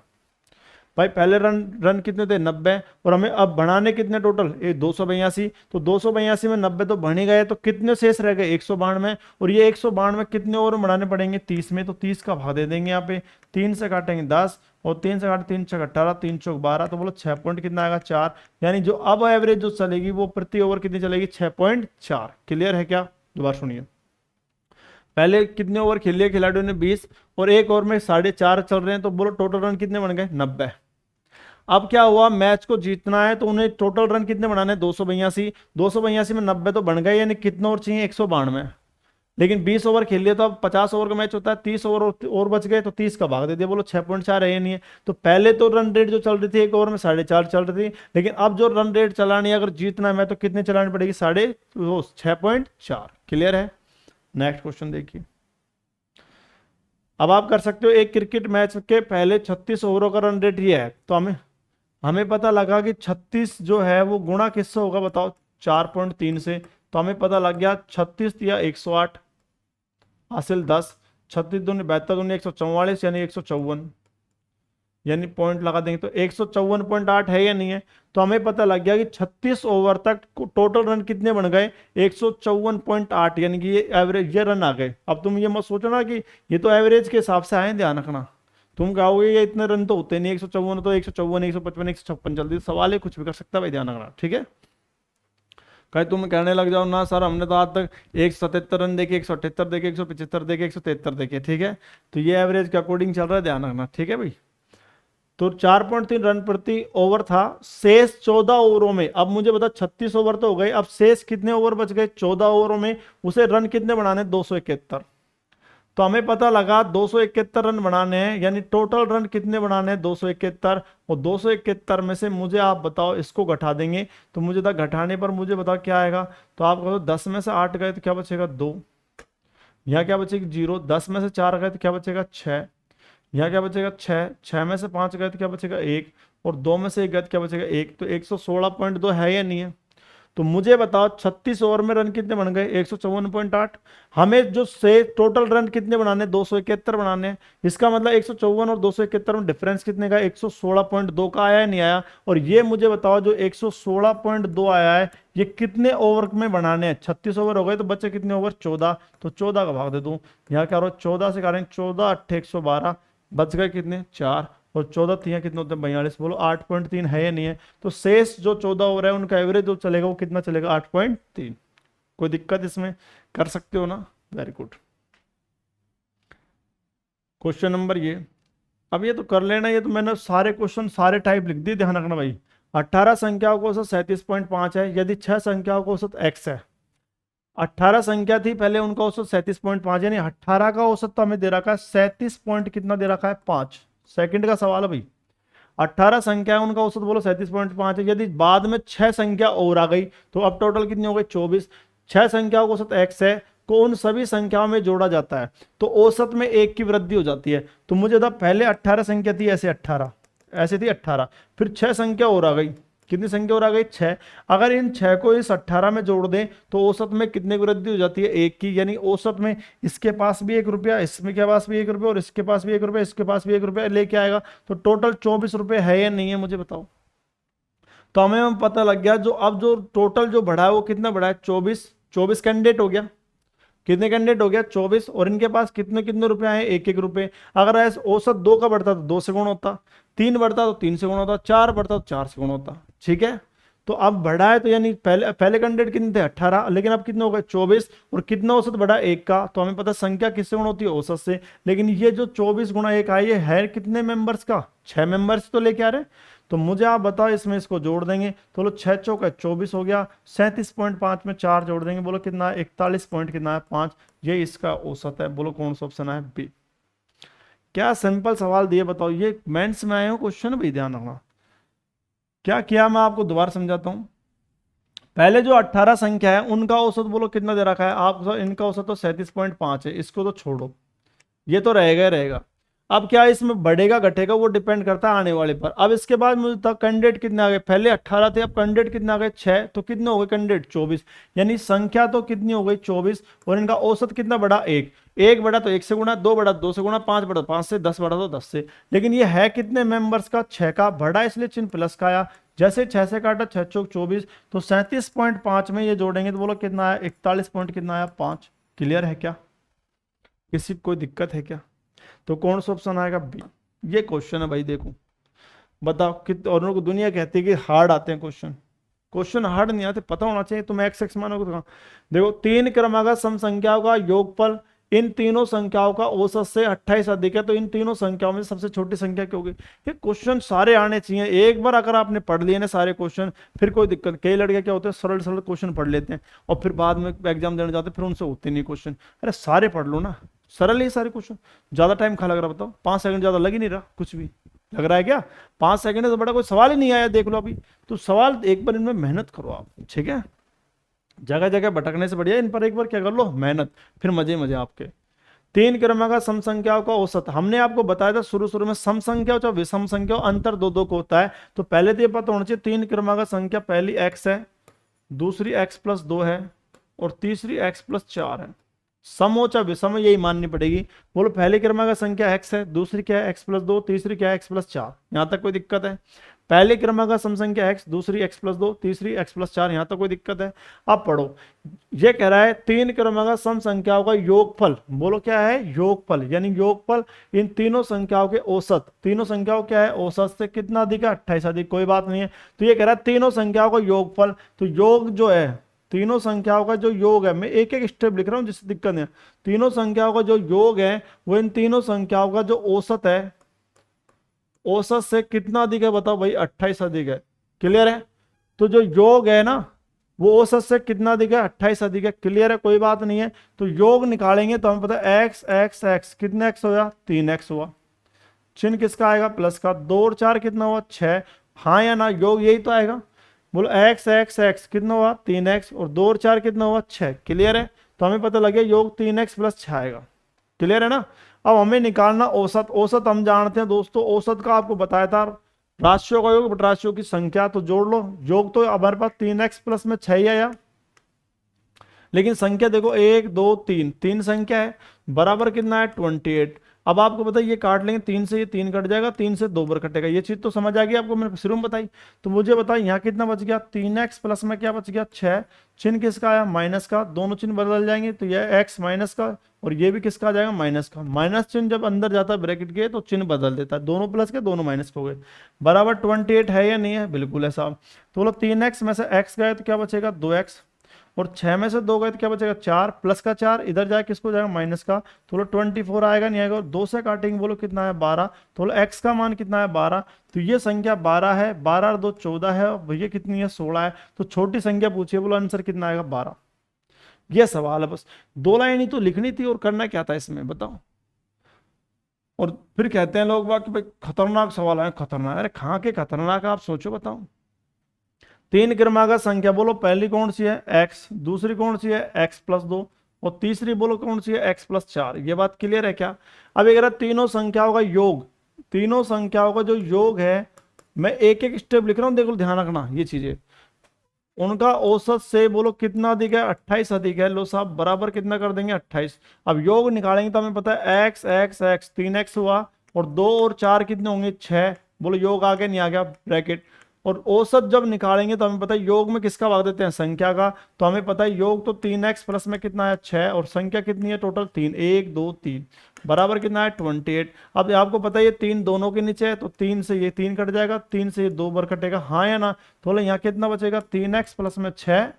भाई पहले रन कितने थे, 90, और हमें अब बढ़ाने कितने टोटल, 282। तो 282 में 90 तो बढ़ ही गए, तो कितने शेष रह गए, 192। और ये 192 कितने और बढ़ाने पड़ेंगे, 30 में। तो 30 का भाग दे देंगे यहाँ पे, 3 से काटेंगे 10, और 3 से काटे 3 छक 18, 3 चौक 12, तो बोलो 6 पॉइंट कितना आएगा, 4। यानी जो अब एवरेज जो चलेगी वो प्रति ओवर कितनी चलेगी, 6.4। क्लियर है क्या? दोबारा सुनिए, पहले कितने ओवर खेल लिए खिलाड़ियों ने, 20, और एक ओवर में 4.5 चल रहे हैं। तो बोलो टोटल रन कितने बन गए, 90। अब क्या हुआ, मैच को जीतना है तो उन्हें टोटल रन कितने बनाने, 282। 282 में 90 तो बन गए, यानी कितने और चाहिए, 192। लेकिन 20 ओवर खेल लिया तो अब 50 ओवर का मैच होता है, 30 ओवर और बच गए, तो 30 का भाग दे दिया, बोलो 6.4 है या नहीं है? तो पहले तो रन रेट जो चल रही थी एक ओवर में 4.5 चल रही थी, लेकिन अब जो रन रेट चलानी है अगर जीतना है मैं, तो कितने चलानी पड़ेगी, 6.4। क्लियर है? नेक्स्ट क्वेश्चन देखिए, अब आप कर सकते हो एक क्रिकेट मैच के पहले 36 ओवरों का रन रेट ये है, तो हमें हमें पता लगा कि 36 जो है वो गुणा किससे होगा बताओ, 4.3 से। तो हमें पता लग गया 36 या 108 हासिल 10, 36 दूनी 72 दूनी 144 यानी 154, यानी पॉइंट लगा देंगे तो 154.8 है या नहीं है। तो हमें पता लग गया कि 36 ओवर तक टोटल रन कितने बन गए, 154.8, यानी कि ये एवरेज ये रन आ गए। अब तुम ये मत सोचो ना कि ये तो एवरेज के हिसाब से आए, ध्यान रखना। तुम कहोगे ये इतने रन तो होते नहीं, 154 तो 154 155 156 जल्दी सवाल है, कुछ भी कर सकता है भाई, ध्यान रखना, ठीक है। कहीं तुम कहने लग जाओ ना सर हमने तो आज तक 177 रन देखे, 178 देखे, 175 देखे, 173 देखे, ठीक है। तो ये एवरेज के अकॉर्डिंग चल रहा है, ध्यान रखना, ठीक है भाई। तो 4.3 रन प्रति ओवर था, शेष 14 ओवरों में। अब मुझे बता 36 ओवर तो हो गए, अब शेष कितने ओवर बच गए 14 ओवरों में, उसे रन कितने बनाने, 271। तो हमें पता लगा 271 रन बनाने हैं, यानी टोटल रन कितने बनाने हैं 271। और 271 में से मुझे आप बताओ, इसको घटा देंगे तो मुझे था घटाने पर मुझे बताओ क्या आएगा। तो आप कहो 10 में से 8 गए तो क्या बचेगा 2, यहाँ क्या बचेगा 0, 10 में से 4 गए तो क्या बचेगा 6, यहाँ क्या बचेगा 6, 6 में से 5 गए तो क्या बचेगा 1, और 2 में से 1 गए तो क्या बचेगा 1। तो 116.2 है या नहीं है। तो मुझे बताओ 36 ओवर में रन कितने बन गए 154.8। हमें जो से टोटल रन कितने बनाने 271 बनाने हैं। इसका मतलब 154 और 271 में डिफरेंस कितने का 116.2 का आया नहीं आया। और ये मुझे बताओ जो 116.2 आया है ये कितने ओवर में बनाने हैं। 36 ओवर हो गए तो बच्चे कितने ओवर 14, तो 14 का भाग दे दूं। यहाँ क्या हो रहा है 14 से करें 14 8 112, बच गए कितने 4, और 14 3 कितने होते हैं 42। बोलो 8.3 है या नहीं है। तो शेष जो 14 ओवर है उनका एवरेज जो चलेगा वो कितना चलेगा 8.3। कोई दिक्कत इसमें, कर सकते हो ना, वेरी गुड। क्वेश्चन नंबर ये, अब ये तो कर लेना, ये तो मैंने सारे क्वेश्चन सारे टाइप लिख दिए, ध्यान रखना भाई। 18 संख्याओं का औसत 37.5 है, यदि 6 संख्याओं का औसत x है। 18 संख्या थी पहले, उनका औसत 37.5, यानी 18 का औसत तो हमें दे रखा है 37 पॉइंट कितना दे रखा है 5। सेकंड का सवाल है भाई, 18 संख्या है उनका औसत बोलो 37.5 है। यदि बाद में 6 संख्या और आ गई तो अब टोटल कितनी हो गई 24। 6 संख्याओं का औसत x है को उन सभी संख्याओं में जोड़ा जाता है तो औसत में 1 की वृद्धि हो जाती है। तो मुझे था पहले 18 संख्या थी, ऐसे 18 ऐसे थी 18, फिर 6 संख्या और आ गई, कितनी संख्या और आ गई 6। अगर इन 6 को इस 18 में जोड़ दें तो औसत में कितने की वृद्धि हो जाती है 1 की, यानी औसत में इसके पास भी 1 रुपया, इसमें के पास भी 1 रुपया, और इसके पास भी 1 रुपया, इसके पास भी 1 रुपया लेके आएगा। तो टोटल 24 रुपये है या नहीं है मुझे बताओ। तो हमें पता लग गया जो अब जो टोटल जो बढ़ा है वो कितना बढ़ा है 24। 24 कैंडिडेट हो गया, कितने कैंडिडेट हो गया 24, और इनके पास कितने कितने रुपए आए 1 1 रुपए। अगर ऐसे औसत 2 का बढ़ता तो 2 से गुण होता, 3 बढ़ता तो 3 से गुण होता, 4 बढ़ता तो 4 से गुण होता, ठीक है। तो अब बढ़ा है तो यानी पहले पहले कैंडिडेट कितने थे 18, लेकिन अब कितने हो गए 24, और कितना औसत बढ़ा 1 का। तो हमें पता संख्या किससे गुण होती है औसत से। लेकिन ये जो 24 गुणा 1 है ये है कितने मेंबर्स का 6 मेंबर्स तो लेके आ रहे। तो मुझे आप बताओ इसमें इसको जोड़ देंगे तो बोलो 6 चौका 24 हो गया, 37.5 में 4 जोड़ देंगे बोलो कितना है 41 पॉइंट कितना है 5। ये इसका औसत है। बोलो कौन सा ऑप्शन है बी। क्या सिंपल सवाल दिए बताओ, ये मेंस में आए हो क्वेश्चन भाई, ध्यान रखना। क्या किया मैं आपको दोबारा समझाता हूं। पहले जो 18 संख्या है उनका औसत बोलो कितना दे रखा है आप, इनका औसत तो 37.5 है, इसको तो छोड़ो, ये तो रहेगा ही रहेगा। अब क्या इसमें बढ़ेगा घटेगा वो डिपेंड करता है आने वाले पर। अब इसके बाद मुझे था कैंडिडेट कितने आ गए, पहले 18 थे, अब कैंडिडेट कितने आ गए 6, तो कितने हो गए कैंडिडेट 24, यानी संख्या तो कितनी हो गई 24, और इनका औसत कितना बढ़ा 1। 1 बढ़ा तो 1 से गुणा, 2 बढ़ा 2 से गुणा, 5 बढ़ा 5 से, 10 बढ़ा तो 10 से। लेकिन ये है कितने मेंबर्स का 6 का, बढ़ा इसलिए चिन्ह प्लस का आया। जैसे 6 से काटा 6 चौक 24, तो 37.5 में ये जोड़ेंगे तो बोलो कितना आया 41 पॉइंट कितना आया 5। क्लियर है क्या, किसी कोई दिक्कत है क्या। तो कौन सा ऑप्शन आएगा बी। ये क्वेश्चन है भाई, देखो बताओ कितने, और उनको दुनिया कहती है कि हार्ड आते हैं क्वेश्चन। क्वेश्चन हार्ड नहीं आते, पता होना चाहिए। तुम एक्स एक्स मानोगे तो देखो 3 क्रमागत सम संख्याओं का योगफल इन तीनों संख्याओं का औसत से 28 अधिक है, तो इन तीनों संख्याओं में सबसे छोटी संख्या क्या होगी। ये क्वेश्चन सारे आने चाहिए एक बार, अगर आपने पढ़ लिए ना सारे क्वेश्चन फिर कोई दिक्कत। कई लड़के क्या होते हैं सरल सरल क्वेश्चन पढ़ लेते हैं और फिर बाद में एग्जाम देने जाते हैं फिर उनसे होते नहीं क्वेश्चन। अरे सारे पढ़ लो ना, सरल ही सारे क्वेश्चन। ज्यादा टाइम खा लग रहा बताओ, 5 सेकंड ज्यादा लग ही नहीं रहा, कुछ भी लग रहा है क्या 5 सेकंड से बड़ा कोई सवाल ही नहीं आया, देख लो अभी। तो सवाल एक बार इनमें मेहनत करो आप, ठीक है। जगह जगह भटकने से बढ़िया इन पर एक बार क्या कर लो मेहनत, फिर मजे मजे आपके। तीन क्रमांक सम संख्याओं का औसत। हमने आपको बताया था शुरू शुरू में सम संख्या चाहे विषम संख्या अंतर दो दो को होता है। तो पहले तो ये पता होना चाहिए तीन क्रमांक संख्या पहली x है, दूसरी x+2 है और तीसरी x+4 है। सम हो चाहे विषम हो यही माननी पड़ेगी। बोलो पहली क्रमांक संख्या x है, दूसरी क्या है x+2, तीसरी क्या है x+4। यहां तक कोई दिक्कत है? पहली क्रमांक सम संख्या x, दूसरी x+2, तीसरी x+4। यहां तक कोई दिक्कत है? अब पढ़ो, ये कह रहा है तीन क्रमांक सम संख्याओं का योगफल। बोलो क्या है? योगफल, यानी योगफल इन तीनों संख्याओं के औसत। तीनों संख्याओं क्या है? औसत से कितना अधिक है? 28 अधिक। कोई बात नहीं है। तो ये कह रहा है तीनों संख्याओं का योगफल। तो योग जो है, तीनों संख्याओं का जो योग है, मैं एक एक स्टेप लिख रहा हूं जिससे दिक्कत नहीं है। तीनों संख्याओं का जो योग है वो इन तीनों संख्याओं का जो औसत है, औसत से कितना अधिक है? बताओ भाई, 28 अधिक है। क्लियर है? तो जो योग है ना वो औसत से कितना अधिक है? 28 अधिक है। क्लियर है? कोई बात नहीं है। तो योग निकालेंगे तो हमें पता है x x x कितने x होगा? 3x हुआ। चिन्ह किसका आएगा? प्लस का। 2 और 4 कितना हुआ? 6। हाँ या ना? योग यही तो आएगा। बोलो x x x कितना हुआ? 3x और 2 और 4 कितना हुआ? 6। क्लियर है? तो हमें पता लगे योग 3x+6 आएगा। क्लियर है ना? अब हमें निकालना औसत। औसत हम जानते हैं दोस्तों, औसत का आपको बताया था राशियों का योग राशियों की संख्या। तो जोड़ लो। योग तो हमारे पास 3x+6 ही आया, लेकिन संख्या देखो 1 2 3, तीन संख्या है। बराबर कितना है? 28। अब आपको पता है ये काट लेंगे, 3 से ये 3 कट जाएगा, 3 से 2 बार कटेगा। ये चीज तो समझ आ गई आपको, मैंने शुरू में बताई। तो मुझे बताओ यहाँ कितना बच गया? 3x प्लस में क्या बच गया? 6। चिन्ह किसका आया? माइनस का। दोनों चिन्ह बदल जाएंगे, तो यह x माइनस का और ये भी किसका आ जाएगा? माइनस का। माइनस चिन्ह जब अंदर जाता है ब्रैकेट के तो चिन्ह बदल देता है। दोनों प्लस के दोनों माइनस के हो गए। बराबर 28 है या नहीं है? बिल्कुल है साहब। तो बोलो 3x में से x गए तो क्या बचेगा? 2x और 6 में से 2 गए तो क्या बचेगा? 4। प्लस का 4 इधर जाए किसको जाएगा? माइनस का। तो बोलो 24 आएगा नहीं आएगा? 2 से काटेंगे, बोलो कितना है? 12। तो बोलो x का मान कितना है? 12। तो ये संख्या 12 है। 12 और 2 14 है और भैया कितनी है? 16 है। तो छोटी संख्या पूछिए, बोलो आंसर कितना आएगा? 12। ये सवाल है बस। 2 लाइन ही तो लिखनी थी और करना क्या था इसमें, बताओ। और फिर कहते हैं लोग बाकी भाई खतरनाक सवाल है। खतरनाक? अरे कहाँ के खतरनाक? आप सोचो, बताओ। तीन क्रमांक संख्या बोलो पहली कौन सी है? x, दूसरी कौन सी है? x+2 और तीसरी बोलो कौन सी है? x+4। ये बात क्लियर है क्या? अब अगर तीनों संख्याओं का योग, तीनों संख्याओं का जो योग है, मैं एक एक स्टेप लिख रहा हूं, देखो ध्यान रखना ये चीजें। उनका औसत से बोलो कितना अधिक है? 28 अधिक है। लो साहब बराबर कितना कर देंगे? 28। अब योग निकालेंगे तो हमें पता है x x x 3x हुआ और 2 और 4 कितने होंगे? 6। बोलो योग आ गया नहीं आ गया? ब्रैकेट। और औसत जब निकालेंगे तो हमें पता है योग में किसका भाग देते हैं? संख्या का। तो हमें पता है योग तो 3x प्लस में कितना है? 6 और संख्या कितनी है टोटल? 3। 1 2 3 बराबर कितना है? 28। अब आपको पता है ये 3 दोनों के नीचे है तो 3 से ये 3 कट जाएगा, 3 से ये 2 बार कटेगा। हाँ या ना? तो बोले यहाँ कितना बचेगा? 3x प्लस में 6,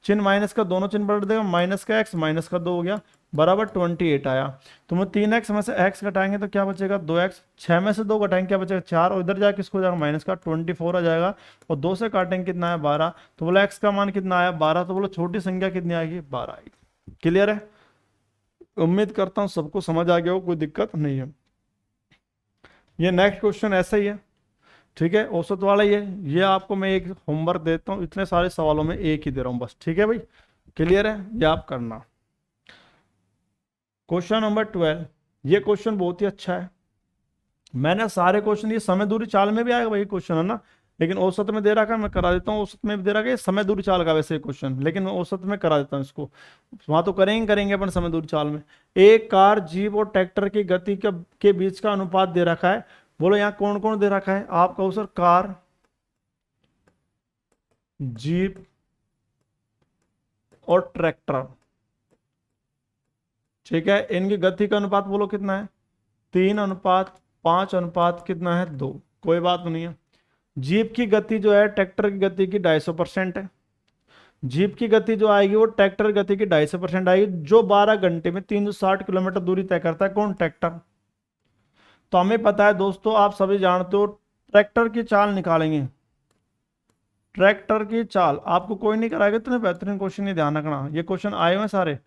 चिन्ह माइनस का, दोनों चिन्ह पलट देगा, माइनस का x माइनस का 2 हो गया, बराबर 28 आया। तो मैं 3x में से x घटाएंगे तो क्या बचेगा? 2x। 6 में से 2 घटाएंगे क्या बचेगा? 4 और इधर जाके किसको जाएगा? माइनस का। 24 आ जाएगा और 2 से काटेंगे कितना है? 12। तो बोला x का मान कितना आया? 12। तो बोलो छोटी संख्या कितनी आएगी? 12 आएगी। क्लियर है? उम्मीद करता हूं सबको समझ आ गया हो, कोई दिक्कत नहीं है। ये नेक्स्ट क्वेश्चन ऐसा ही है, ठीक है, औसत वाला ही है। ये आपको मैं एक होमवर्क देता हूँ, इतने सारे सवालों में एक ही दे रहा हूँ बस। ठीक है भाई, क्लियर है? ये आप करना। Question number 12। ये क्वेश्चन बहुत ही अच्छा है। मैंने सारे क्वेश्चन, ये समय दूरी चाल में भी आएगा भाई क्वेश्चन, है ना, लेकिन औसत में दे रखा है, मैं करा देता हूँ। औसत में भी दे रखा है, समय दूरी चाल का वैसे क्वेश्चन, लेकिन मैं औसत में करा देता हूँ इसको। वहां तो करेंगे अपन समय दूरी चाल में। एक कार, जीप और ट्रैक्टर की गति के बीच का अनुपात दे रखा है। बोलो यहाँ कौन कौन दे रखा है? आप कहो सर कार, जीप और ट्रैक्टर। ठीक है, इनकी गति का अनुपात बोलो कितना है? 3:5 अनुपात कितना है? 2। कोई बात नहीं है। जीप की गति जो है ट्रैक्टर की गति की 250% है। जीप की गति जो आएगी वो ट्रैक्टर गति की 250% आएगी। जो 12 घंटे में 360 किलोमीटर दूरी तय करता है, कौन? ट्रैक्टर। तो हमें पता है दोस्तों, आप सभी जानते हो, ट्रैक्टर की चाल निकालेंगे। ट्रैक्टर की चाल आपको कोई नहीं कराएगा, इतने बेहतरीन क्वेश्चन, ये ध्यान रखना, ये क्वेश्चन आए हुए सारे।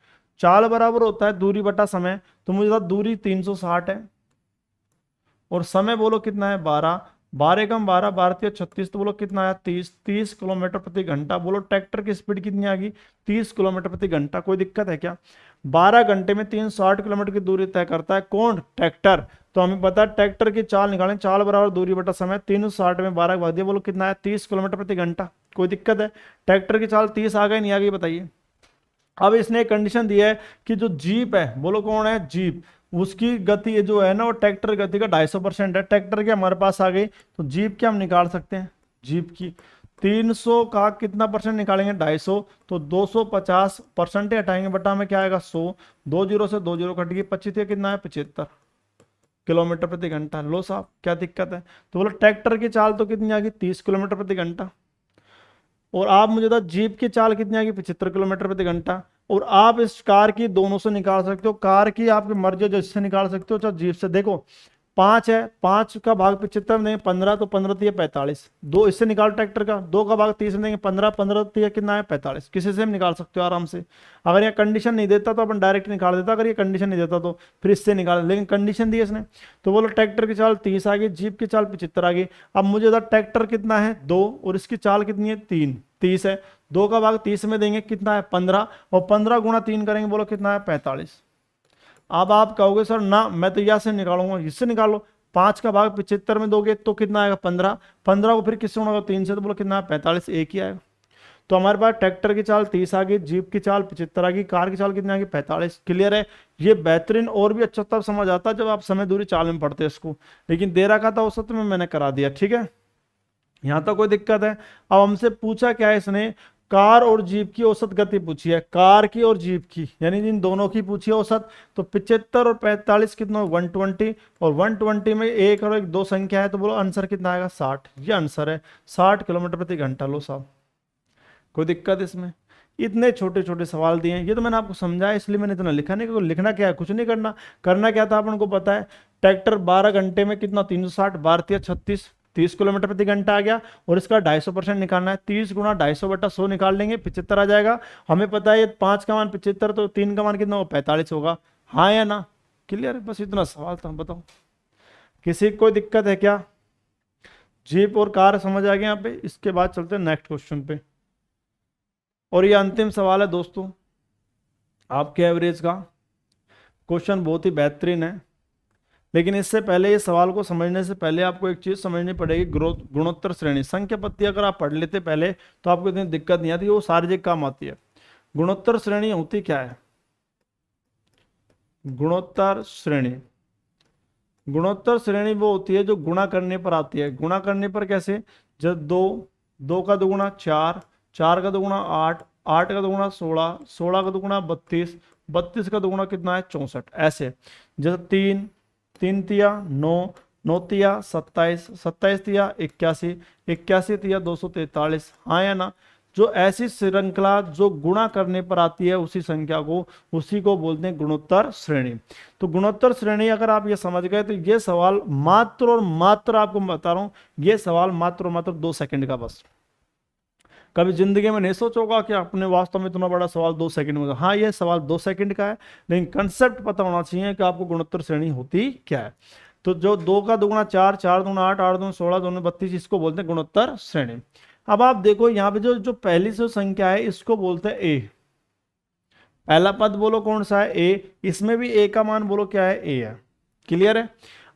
चाल बराबर होता है दूरी बटा समय। तो मुझे दूरी 360 है और समय बोलो कितना है? 12। 12 कम 12, 12×3 = 36, तो बोलो कितना आया 30 किलोमीटर प्रति घंटा। बोलो ट्रैक्टर की स्पीड कितनी आ गई 30 किलोमीटर प्रति घंटा। कोई दिक्कत है क्या? 12 घंटे में 360 किलोमीटर की दूरी तय करता है कौन? ट्रैक्टर। तो हमें पता है ट्रैक्टर की चाल निकालें, चाल बराबर दूरी बटा समय, 360 में 12 भाग दिया, बोलो कितना है 30 किलोमीटर प्रति घंटा। कोई दिक्कत है? ट्रैक्टर की चाल 30 आ गई नहीं आ गई बताइए। अब इसने एक कंडीशन दी है कि जो जीप है, बोलो कौन है? जीप, उसकी गति जो है ना वो ट्रैक्टर गति का 250% है। ट्रैक्टर की हमारे पास आ गई, तो जीप की हम निकाल सकते हैं। जीप की 300 का कितना परसेंट निकालेंगे? 250, तो 250% हटाएंगे बटा में क्या आएगा 100, 2 जीरो से 2 जीरो कट गई, 25 कितना है 75 किलोमीटर प्रति घंटा। लो साहब क्या दिक्कत है? तो बोलो ट्रैक्टर की चाल तो कितनी आ गई 30 किलोमीटर प्रति घंटा, और आप मुझे बता जीप की चाल कितनी आ गई 75 किलोमीटर प्रति घंटा। और आप इस कार की दोनों से निकाल सकते हो, कार की आपकी मर्जी जिससे निकाल सकते हो, चाहे जीप से। देखो 5 है, 5 का भाग 75 में देंगे 15, तो 15 3 45, 2 इससे निकाल ट्रैक्टर का, 2 का भाग 30 में देंगे 15, 15 3 कितना है 45। किसी से हम निकाल सकते हो आराम से। अगर ये कंडीशन नहीं देता तो अपन डायरेक्ट निकाल देता, अगर ये कंडीशन नहीं देता तो फिर इससे निकाल, लेकिन कंडीशन दी इसने। तो बोलो ट्रैक्टर की चाल 30 आ गई, जीप की चाल 75 आ गई। अब मुझे बता ट्रैक्टर कितना है 2 और इसकी चाल कितनी है 3, 30 है, 2 का भाग 30 में देंगे कितना है 15, और 15 गुणा 3 करेंगे, बोलो कितना है 45। अब आप कहोगे सर ना मैं तो यहाँ से निकालूंगा, इससे निकालो। 5 का भाग 75 में दोगे तो कितना आएगा 15, 15 को फिर किससे गुणा करो 3 से, तो बोलो कितना है 45, एक ही आएगा। तो हमारे पास ट्रैक्टर की चाल 30 आ गई, जीप की चाल 75 आ गई, कार की चाल कितनी आ गई 45। क्लियर है? ये बेहतरीन और भी अच्छा तब समझ आता जब आप समय दूरी चाल में पढ़ते इसको, लेकिन दे रखा था औसत में मैंने करा दिया। ठीक है, यहां तक कोई दिक्कत है? अब हमसे पूछा क्या है इसने? कार और जीप की औसत गति पूछी है, कार की और जीप की, यानी इन दोनों की पूछी है औसत। तो 75 और 45 कितना 120, और 120 में एक और एक दो संख्या है, तो बोलो आंसर कितना आएगा 60। ये आंसर है 60 किलोमीटर प्रति घंटा। लो साहब कोई दिक्कत इसमें? इतने छोटे छोटे सवाल दिए हैं, ये तो मैंने आपको समझाया इसलिए मैंने इतना लिखा नहीं, क्योंकि लिखना क्या है कुछ नहीं करना। करना क्या था अपन को पता है, ट्रैक्टर 12 घंटे में कितना 360, 12 36, 30 किलोमीटर प्रति घंटा आ गया, और इसका 250% निकालना है। 30 गुणा 250 बटा 100 निकाल लेंगे 75 आ जाएगा। हमें पता है ये 5 का मान 75, तो 3 का मान कितना होगा 45 होगा। हाँ या ना? क्लियर है? बस इतना सवाल था, बताओ किसी को कोई दिक्कत है क्या? जीप और कार समझ आ गया यहाँ पे। इसके बाद चलते हैं नेक्स्ट क्वेश्चन पे, और ये अंतिम सवाल है दोस्तों आपके एवरेज का। क्वेश्चन बहुत ही बेहतरीन है, लेकिन इससे पहले ये सवाल को समझने से पहले आपको एक चीज समझनी पड़ेगी, गुणोत्तर श्रेणी। संख्या पत्ती अगर आप पढ़ लेते पहले तो आपको इतनी दिक्कत नहीं आती, वो सारी जगह काम आती है। गुणोत्तर श्रेणी होती क्या है? गुणोत्तर श्रेणी, गुणोत्तर श्रेणी वो होती है जो गुणा करने पर आती है। गुणा करने पर कैसे? जब 2, 2 का दुगुना 4, 4 का दुगुना 8, 8 का दुगुना 16, 16 का दुगुना 32, 32 का दुगुना कितना है 64, ऐसे। जैसे 3, 3 तिया 9, 9 तिया 27, 27 तिया 81, 81 तिया 243। हाँ या ना? जो ऐसी श्रृंखला जो गुणा करने पर आती है उसी संख्या को, उसी को बोलते हैं गुणोत्तर श्रेणी। तो गुणोत्तर श्रेणी अगर आप ये समझ गए तो ये सवाल मात्र और मात्र, आपको बता रहा हूं, ये सवाल मात्र और मात्र 2 सेकंड का बस। कभी जिंदगी में नहीं सोचा होगा कि अपने वास्तव में इतना बड़ा सवाल 2 सेकंड में होगा। हाँ ये सवाल 2 सेकंड का है, लेकिन कंसेप्ट पता होना चाहिए कि आपको गुणोत्तर श्रेणी होती क्या है। तो जो 2 का दुगुना 4, 4 दूना 8, 8 दूना 16, 2 32, इसको बोलते हैं गुणोत्तर श्रेणी। अब आप देखो यहाँ पे जो जो पहली जो संख्या है इसको बोलते हैं ए। पहला पद बोलो कौन सा है? ए। इसमें भी ए का मान बोलो क्या है? ए है। क्लियर है?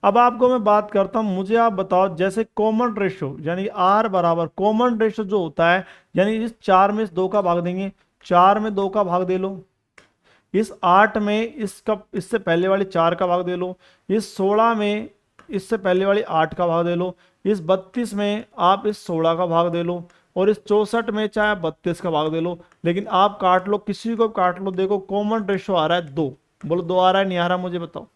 अब आपको मैं बात करता हूं, मुझे आप बताओ जैसे कॉमन रेशो, यानी आर बराबर कॉमन रेशो जो होता है, यानी इस 4 में 2 का भाग देंगे, 4 में 2 का भाग दे लो, इस 8 में इसका इससे पहले वाली 4 का भाग दे लो, इस 16 में इससे पहले वाली 8 का भाग दे लो, इस 32 में आप इस 16 का भाग दे लो, और इस 64 में चाहे 32 का भाग दे लो। लेकिन आप काट लो, किसी को काट लो, देखो कॉमन रेशो आ रहा है 2। बोलो 2 आ रहा है नहीं आ रहा मुझे बताओ?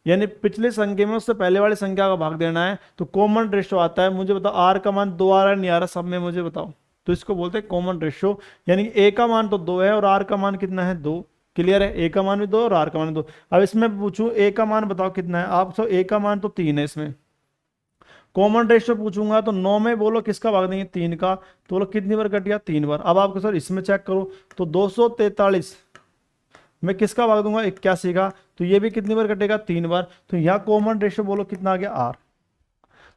यानी पिछली संख्या में उससे पहले वाली संख्या का भाग देना है, तो कॉमन रेशो आता है। मुझे बताओ आर का मान 2 आ रहा है नहीं आ रहा सब में, मुझे बताओ। तो इसको बोलते हैं कॉमन रेशो, यानी ए का मान तो 2 है और आर का मान कितना है 2। क्लियर है? ए का मान भी 2 और आर का मान 2। अब इसमें पूछूं ए का मान बताओ कितना है, आप तो ए का मान तो 3 है। इसमें कॉमन रेशियो पूछूंगा तो 9 में बोलो किसका भाग देंगे 3 का, तो बोलो कितनी बार कट गया 3 बार। अब आपको सर इसमें चेक करो तो 243 मैं किसका भाग दूंगा 81 का, तो ये भी कितनी बार कटेगा 3 बार। तो यहाँ कॉमन रेशियो बोलो कितना आ गया आर।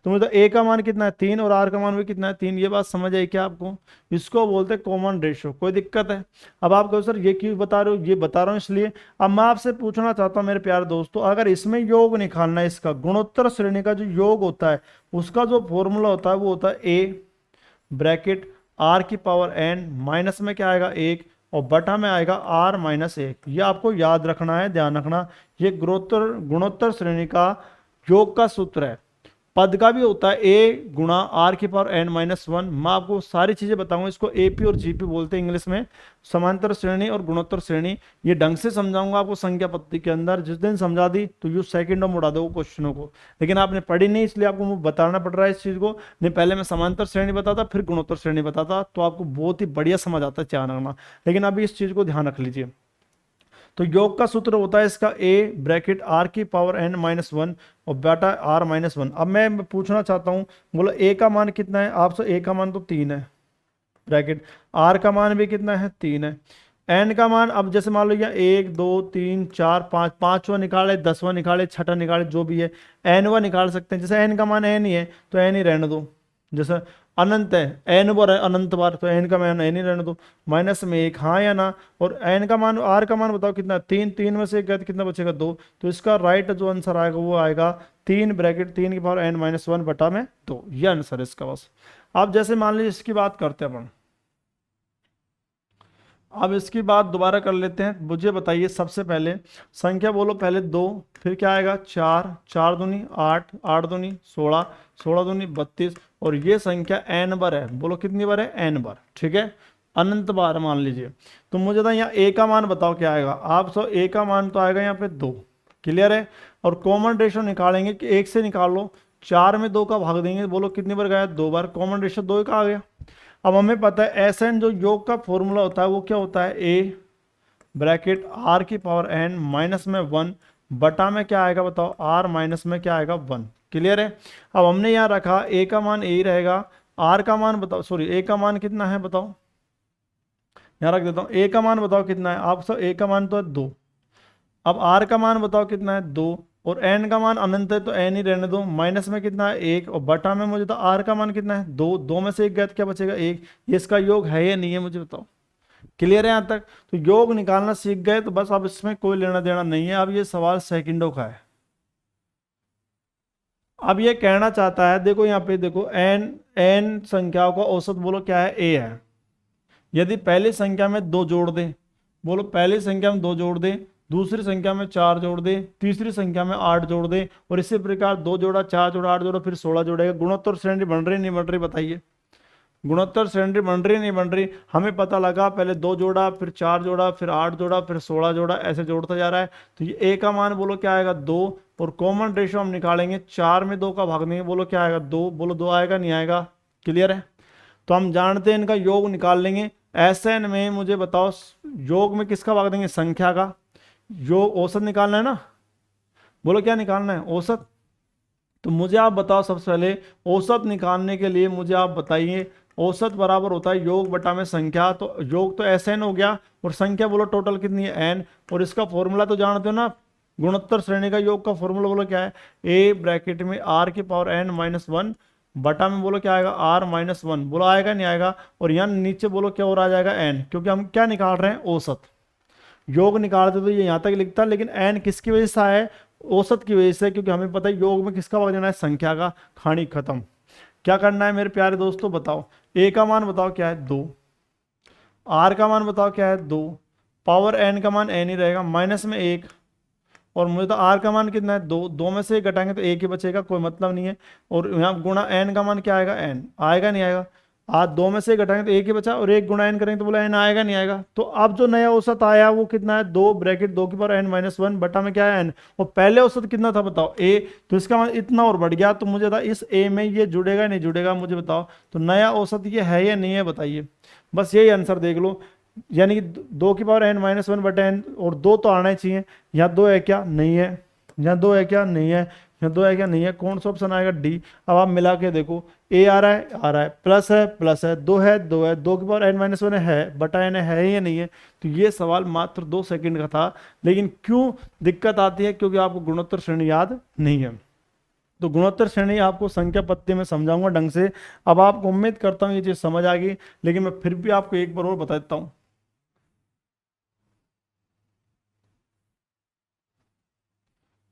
तो मतलब ए का मान कितना है 3 और आर का मान भी कितना है 3। ये बात समझ आई क्या आपको? इसको बोलते हैं कॉमन रेशियो। कोई दिक्कत है? अब आप कहो सर ये क्यों बता रहे हो? ये बता रहा हूँ इसलिए, अब मैं आपसे पूछना चाहता हूँ मेरे प्यारे दोस्तों, अगर इसमें योग निकालना है, इसका गुणोत्तर श्रेणी का जो योग होता है उसका जो फॉर्मूला होता है वो होता है ए ब्रैकेट आर की पावर एन, माइनस में क्या आएगा 1 और बटा में आएगा आर माइनस 1। ये आपको याद रखना है, ध्यान रखना। ये गुणोत्तर श्रेणी का योग का सूत्र है। पद का भी होता है ए गुणा आर की पावर एन माइनस 1। मैं आपको सारी चीजें बताऊंगा। इसको एपी और जीपी बोलते हैं इंग्लिश में, समांतर श्रेणी और गुणोत्तर श्रेणी। ये ढंग से समझाऊंगा आपको संख्या पद्धति के अंदर। जिस दिन समझा दी तो यू सेकंडों में उड़ा दो क्वेश्चनों को, लेकिन आपने पढ़ी नहीं इसलिए आपको बताना पड़ रहा है इस चीज को। नहीं पहले मैं समांतर श्रेणी बताता फिर गुणोत्तर श्रेणी बताता तो आपको बहुत ही बढ़िया समझ आता है, ध्यान रखना। लेकिन अभी इस चीज को ध्यान रख लीजिए। तो योग का सूत्र होता है इसका ए ब्रैकेट आर की पावर एन माइनस 1 और बेटा आर माइनस 1। अब मैं पूछना चाहता हूं, बोलो ए का मान कितना है? आपसे ए का मान तो 3 है ब्रैकेट, आर का मान भी कितना है 3 है, एन का मान अब जैसे मान लो या 1 2 3 4 5, पांचवा निकाले 10वां निकाले छठा निकाले जो भी है एनवा निकाल सकते हैं। जैसे एन का मान एन ही है तो एन ही रहने दो। जैसे अनंत है एन बार है अनंत बार तो एन का मान एन ही रहने दो। माइनस में 1, हाँ या ना? और एन का मान आर का मान बताओ कितना? 3, 3 में से 1 गया तो कितना बचेगा 2। तो इसका राइट जो आंसर आएगा वो आएगा 3 ब्रैकेट 3 की पावर एन माइनस 1 बटा में 2। ये आंसर है इसका बस। आप जैसे मान लीजिए इसकी बात करते हैं अपन, अब इसकी बात दोबारा कर लेते हैं। मुझे बताइए सबसे पहले संख्या बोलो, पहले 2 फिर क्या आएगा 4, 4 दूनी 8, 8 दूनी 16, 16 दूनी 32 और ये संख्या एन बार है। बोलो कितनी बार है? एन बार, ठीक है, अनंत बार मान लीजिए। तो मुझे तो यहाँ ए का मान बताओ क्या आएगा? आप सो ए का मान तो आएगा यहाँ पे 2, क्लियर है। और कॉमन रेशियो निकालेंगे कि 1 से निकाल लो, 4 में 2 का भाग देंगे, बोलो कितनी बार गया? 2 बार। कॉमन रेशियो 2 का आ गया। अब हमें पता है एस एन जो योग का फॉर्मूला होता है वो क्या होता है? ए ब्रैकेट आर की पावर एन माइनस में 1 बटा में क्या आएगा बताओ? आर माइनस में क्या आएगा 1, क्लियर है। अब हमने यहाँ रखा ए का मान ए ही रहेगा, आर का मान बताओ, सॉरी ए का मान कितना है बताओ? यहाँ रख देता हूँ, ए का मान बताओ कितना है? आप सब ए का मान तो है 2। अब आर का मान बताओ कितना है? 2 और एन का मान अनंत है तो एन ही रहने दो। माइनस में कितना है? 1 और बटा में मुझे तो आर का मान कितना है? 2, 2 में से 1 गया तो क्या बचेगा? 1। ये इसका योग है या नहीं है मुझे बताओ? क्लियर है यहाँ तक? तो योग निकालना सीख गए तो बस अब इसमें कोई लेना देना नहीं है। अब ये सवाल सेकंडों का है। अब ये कहना चाहता है, देखो यहाँ पे देखो एन संख्याओं का औसत बोलो क्या है? ए है। यदि पहली संख्या में 2 जोड़ दें, बोलो पहली संख्या में 2 जोड़ दें, दूसरी संख्या में 4 जोड़ दें, तीसरी संख्या में 8 जोड़ दें और इसी प्रकार 2 जोड़ा 4 जोड़ा 8 जोड़ा फिर 16 जोड़ेगा। गुणोत्तर श्रेणी बन रही नहीं बन रही बताइए? गुणोत्तर श्रेणी बन रही नहीं बन रही? हमें पता लगा पहले 2 जोड़ा फिर 4 जोड़ा फिर 8 जोड़ा फिर 16 जोड़ा, ऐसे जोड़ता जा रहा है। तो ये ए का मान बोलो क्या आएगा? 2 और कॉमन रेशियो हम निकालेंगे, 4 में 2 का भाग देंगे, बोलो क्या आएगा? 2। बोलो 2 आएगा नहीं आएगा? क्लियर है। तो हम जानते हैं इनका योग निकाल लेंगे। एसएन में मुझे बताओ योग में किसका भाग देंगे? संख्या का। योग औसत निकालना है ना, बोलो क्या निकालना है? औसत। तो मुझे आप बताओ सबसे पहले औसत निकालने के लिए मुझे आप बताइए, औसत बराबर होता है योग बटा में संख्या। तो योग तो एसएन हो गया और संख्या बोलो टोटल कितनी है? एन। और इसका फॉर्मूला तो जानते हो ना, गुणोत्तर श्रेणी का योग का फॉर्मूला बोलो क्या है? ए ब्रैकेट में आर की पावर एन माइनस 1 बटा में बोलो क्या आएगा? R minus 1। बोलो आएगा नहीं आएगा? और यहाँ नीचे बोलो क्या और आ जाएगा? एन, क्योंकि हम क्या निकाल रहे हैं? औसत। योग निकालते तो ये यहाँ तक लिखता, लेकिन एन किसकी वजह से आया है? औसत की वजह से, क्योंकि हमें पता है योग में किसका भाग देना है? संख्या का। कहानी खत्म। क्या करना है मेरे प्यारे दोस्तों बताओ? ए का मान बताओ क्या है? 2। आर का मान बताओ क्या है? 2। पावर एन का मान एन ही रहेगा, माइनस में 1 और मुझे तो आर का मान कितना है? 2। 2 में से 1 घटाएंगे तो 1 ही बचेगा, कोई मतलब नहीं है। और यहाँ गुणा एन का मान क्या आएगा? एन। आएगा नहीं आएगा? आज 2 में से 1 घटाएंगे तो 1 ही बचा और 1 गुणा एन करेंगे तो बोला एन आएगा नहीं आएगा? तो अब जो नया औसत आया वो कितना है? 2 ब्रैकेट 2 की पावर एन माइनस 1 बटा में क्या है? एन। और पहले औसत कितना था बताओ? ए। तो इसका मान इतना और बढ़ गया, तो मुझे था इस ए में ये जुड़ेगा नहीं जुड़ेगा मुझे बताओ? तो नया औसत ये है या नहीं है बताइए? बस यही आंसर देख लो। यानी कि 2 की पावर एन माइनस 1 बटा एन, और 2 तो आना ही चाहिए। यहाँ 2 है क्या? नहीं है। यहाँ 2 है क्या? नहीं है। यहाँ 2 है क्या? नहीं है। कौन सा ऑप्शन आएगा? डी। अब आप मिला के देखो, ए आ रहा है आ रहा है, प्लस है प्लस है, 2 है 2 है, 2 की पावर एन माइनस 1 है बटा एन है या नहीं है? तो ये सवाल मात्र 2 सेकंड का था, लेकिन क्यों दिक्कत आती है? क्योंकि आपको गुणोत्तर श्रेणी याद नहीं है। तो गुणोत्तर श्रेणी आपको संख्या पत्ती में समझाऊंगा ढंग से। अब आपको उम्मीद करता हूं ये चीज समझ आ गई, लेकिन मैं फिर भी आपको एक बार और बता देता हूं।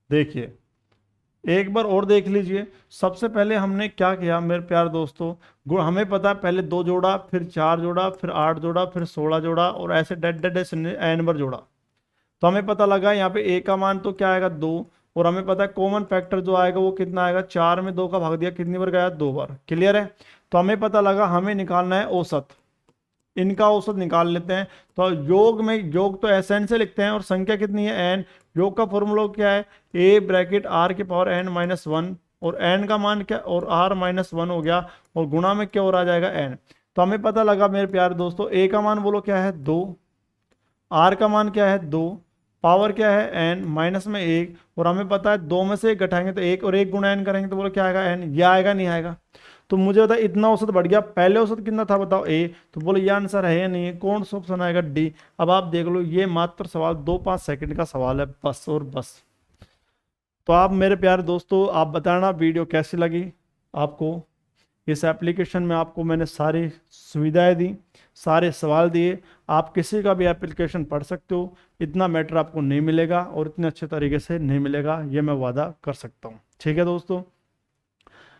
देखिए, एक बार और देख लीजिए। सबसे पहले हमने क्या किया मेरे प्यारे दोस्तों, गुण हमें पता है, पहले 2 जोड़ा, फिर 4 जोड़ा, फिर 8 जोड़ा, फिर 16 जोड़ा, और ऐसे डेड डेड एन बार जोड़ा। तो हमें पता लगा यहाँ पे ए का मान तो क्या आएगा 2, और हमें पता है कॉमन फैक्टर जो आएगा वो कितना आएगा, 4 में 2 का भाग दिया कितनी बार गया, 2 बार। क्लियर है। तो हमें पता लगा हमें निकालना है औसत, इनका औसत निकाल लेते हैं। तो योग में, योग तो एन से लिखते हैं, और संख्या कितनी है एन। योग का फॉर्मूला क्या है, ए ब्रैकेट आर के पावर एन माइनस वन, और एन का मान क्या, और आर माइनस वन हो गया, और गुणा में क्या और आ जाएगा एन। तो हमें पता लगा मेरे प्यारे दोस्तों, ए का मान बोलो क्या है 2, आर का मान क्या है 2, पावर क्या है एन, माइनस में 1, और हमें पता है 2 में से 1 घटाएंगे तो 1, और 1 गुणा एन करेंगे तो बोलो क्या आएगा एन। ये आएगा नहीं आएगा। तो मुझे बता इतना औसत बढ़ गया, पहले औसत कितना था बताओ ए, तो बोलो ये आंसर है या नहीं है, कौन सा ऑप्शन आएगा, डी। अब आप देख लो, ये मात्र सवाल 2-5 सेकंड का सवाल है, बस और बस। तो आप मेरे प्यारे दोस्तों, आप बताना वीडियो कैसी लगी आपको। इस एप्लीकेशन में आपको मैंने सारी सुविधाएं दी, सारे सवाल दिए। आप किसी का भी एप्लीकेशन पढ़ सकते हो, इतना मैटर आपको नहीं मिलेगा और इतने अच्छे तरीके से नहीं मिलेगा, ये मैं वादा कर सकता हूँ। ठीक है दोस्तों,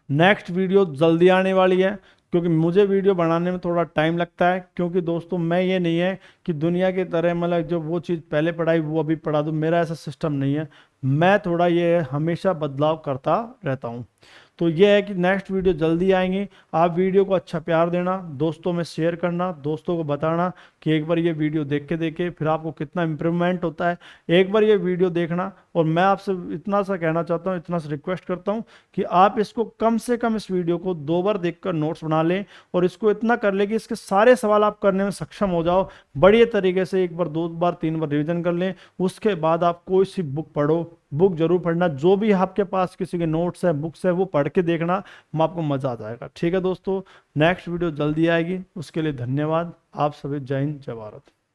नेक्स्ट वीडियो जल्दी आने वाली है, क्योंकि मुझे वीडियो बनाने में थोड़ा टाइम लगता है। क्योंकि दोस्तों मैं ये नहीं है कि दुनिया की तरह मतलब जो वो चीज़ पहले पढ़ाई वो अभी पढ़ा दूँ, मेरा ऐसा सिस्टम नहीं है। मैं थोड़ा ये हमेशा बदलाव करता रहता हूँ। तो ये है कि नेक्स्ट वीडियो जल्दी आएंगी। आप वीडियो को अच्छा प्यार देना, दोस्तों में शेयर करना, दोस्तों को बताना कि एक बार ये वीडियो देख के फिर आपको कितना इम्प्रूवमेंट होता है। एक बार ये वीडियो देखना, और मैं आपसे इतना सा कहना चाहता हूँ, इतना सा रिक्वेस्ट करता हूँ कि आप इसको कम से कम, इस वीडियो को 2 बार देखकर नोट्स बना लें, और इसको इतना कर लें कि इसके सारे सवाल आप करने में सक्षम हो जाओ। बढ़िया तरीके से 1 बार 2 बार 3 बार रिविजन कर लें। उसके बाद आप कोई सी बुक पढ़ो, बुक जरूर पढ़ना, जो भी आपके पास किसी के नोट्स है, बुक्स है, वो पढ़ के देखना, आपको मजा आ जाएगा। ठीक है दोस्तों, नेक्स्ट वीडियो जल्दी आएगी, उसके लिए धन्यवाद। आप सभी जय हिंद, जय भारत।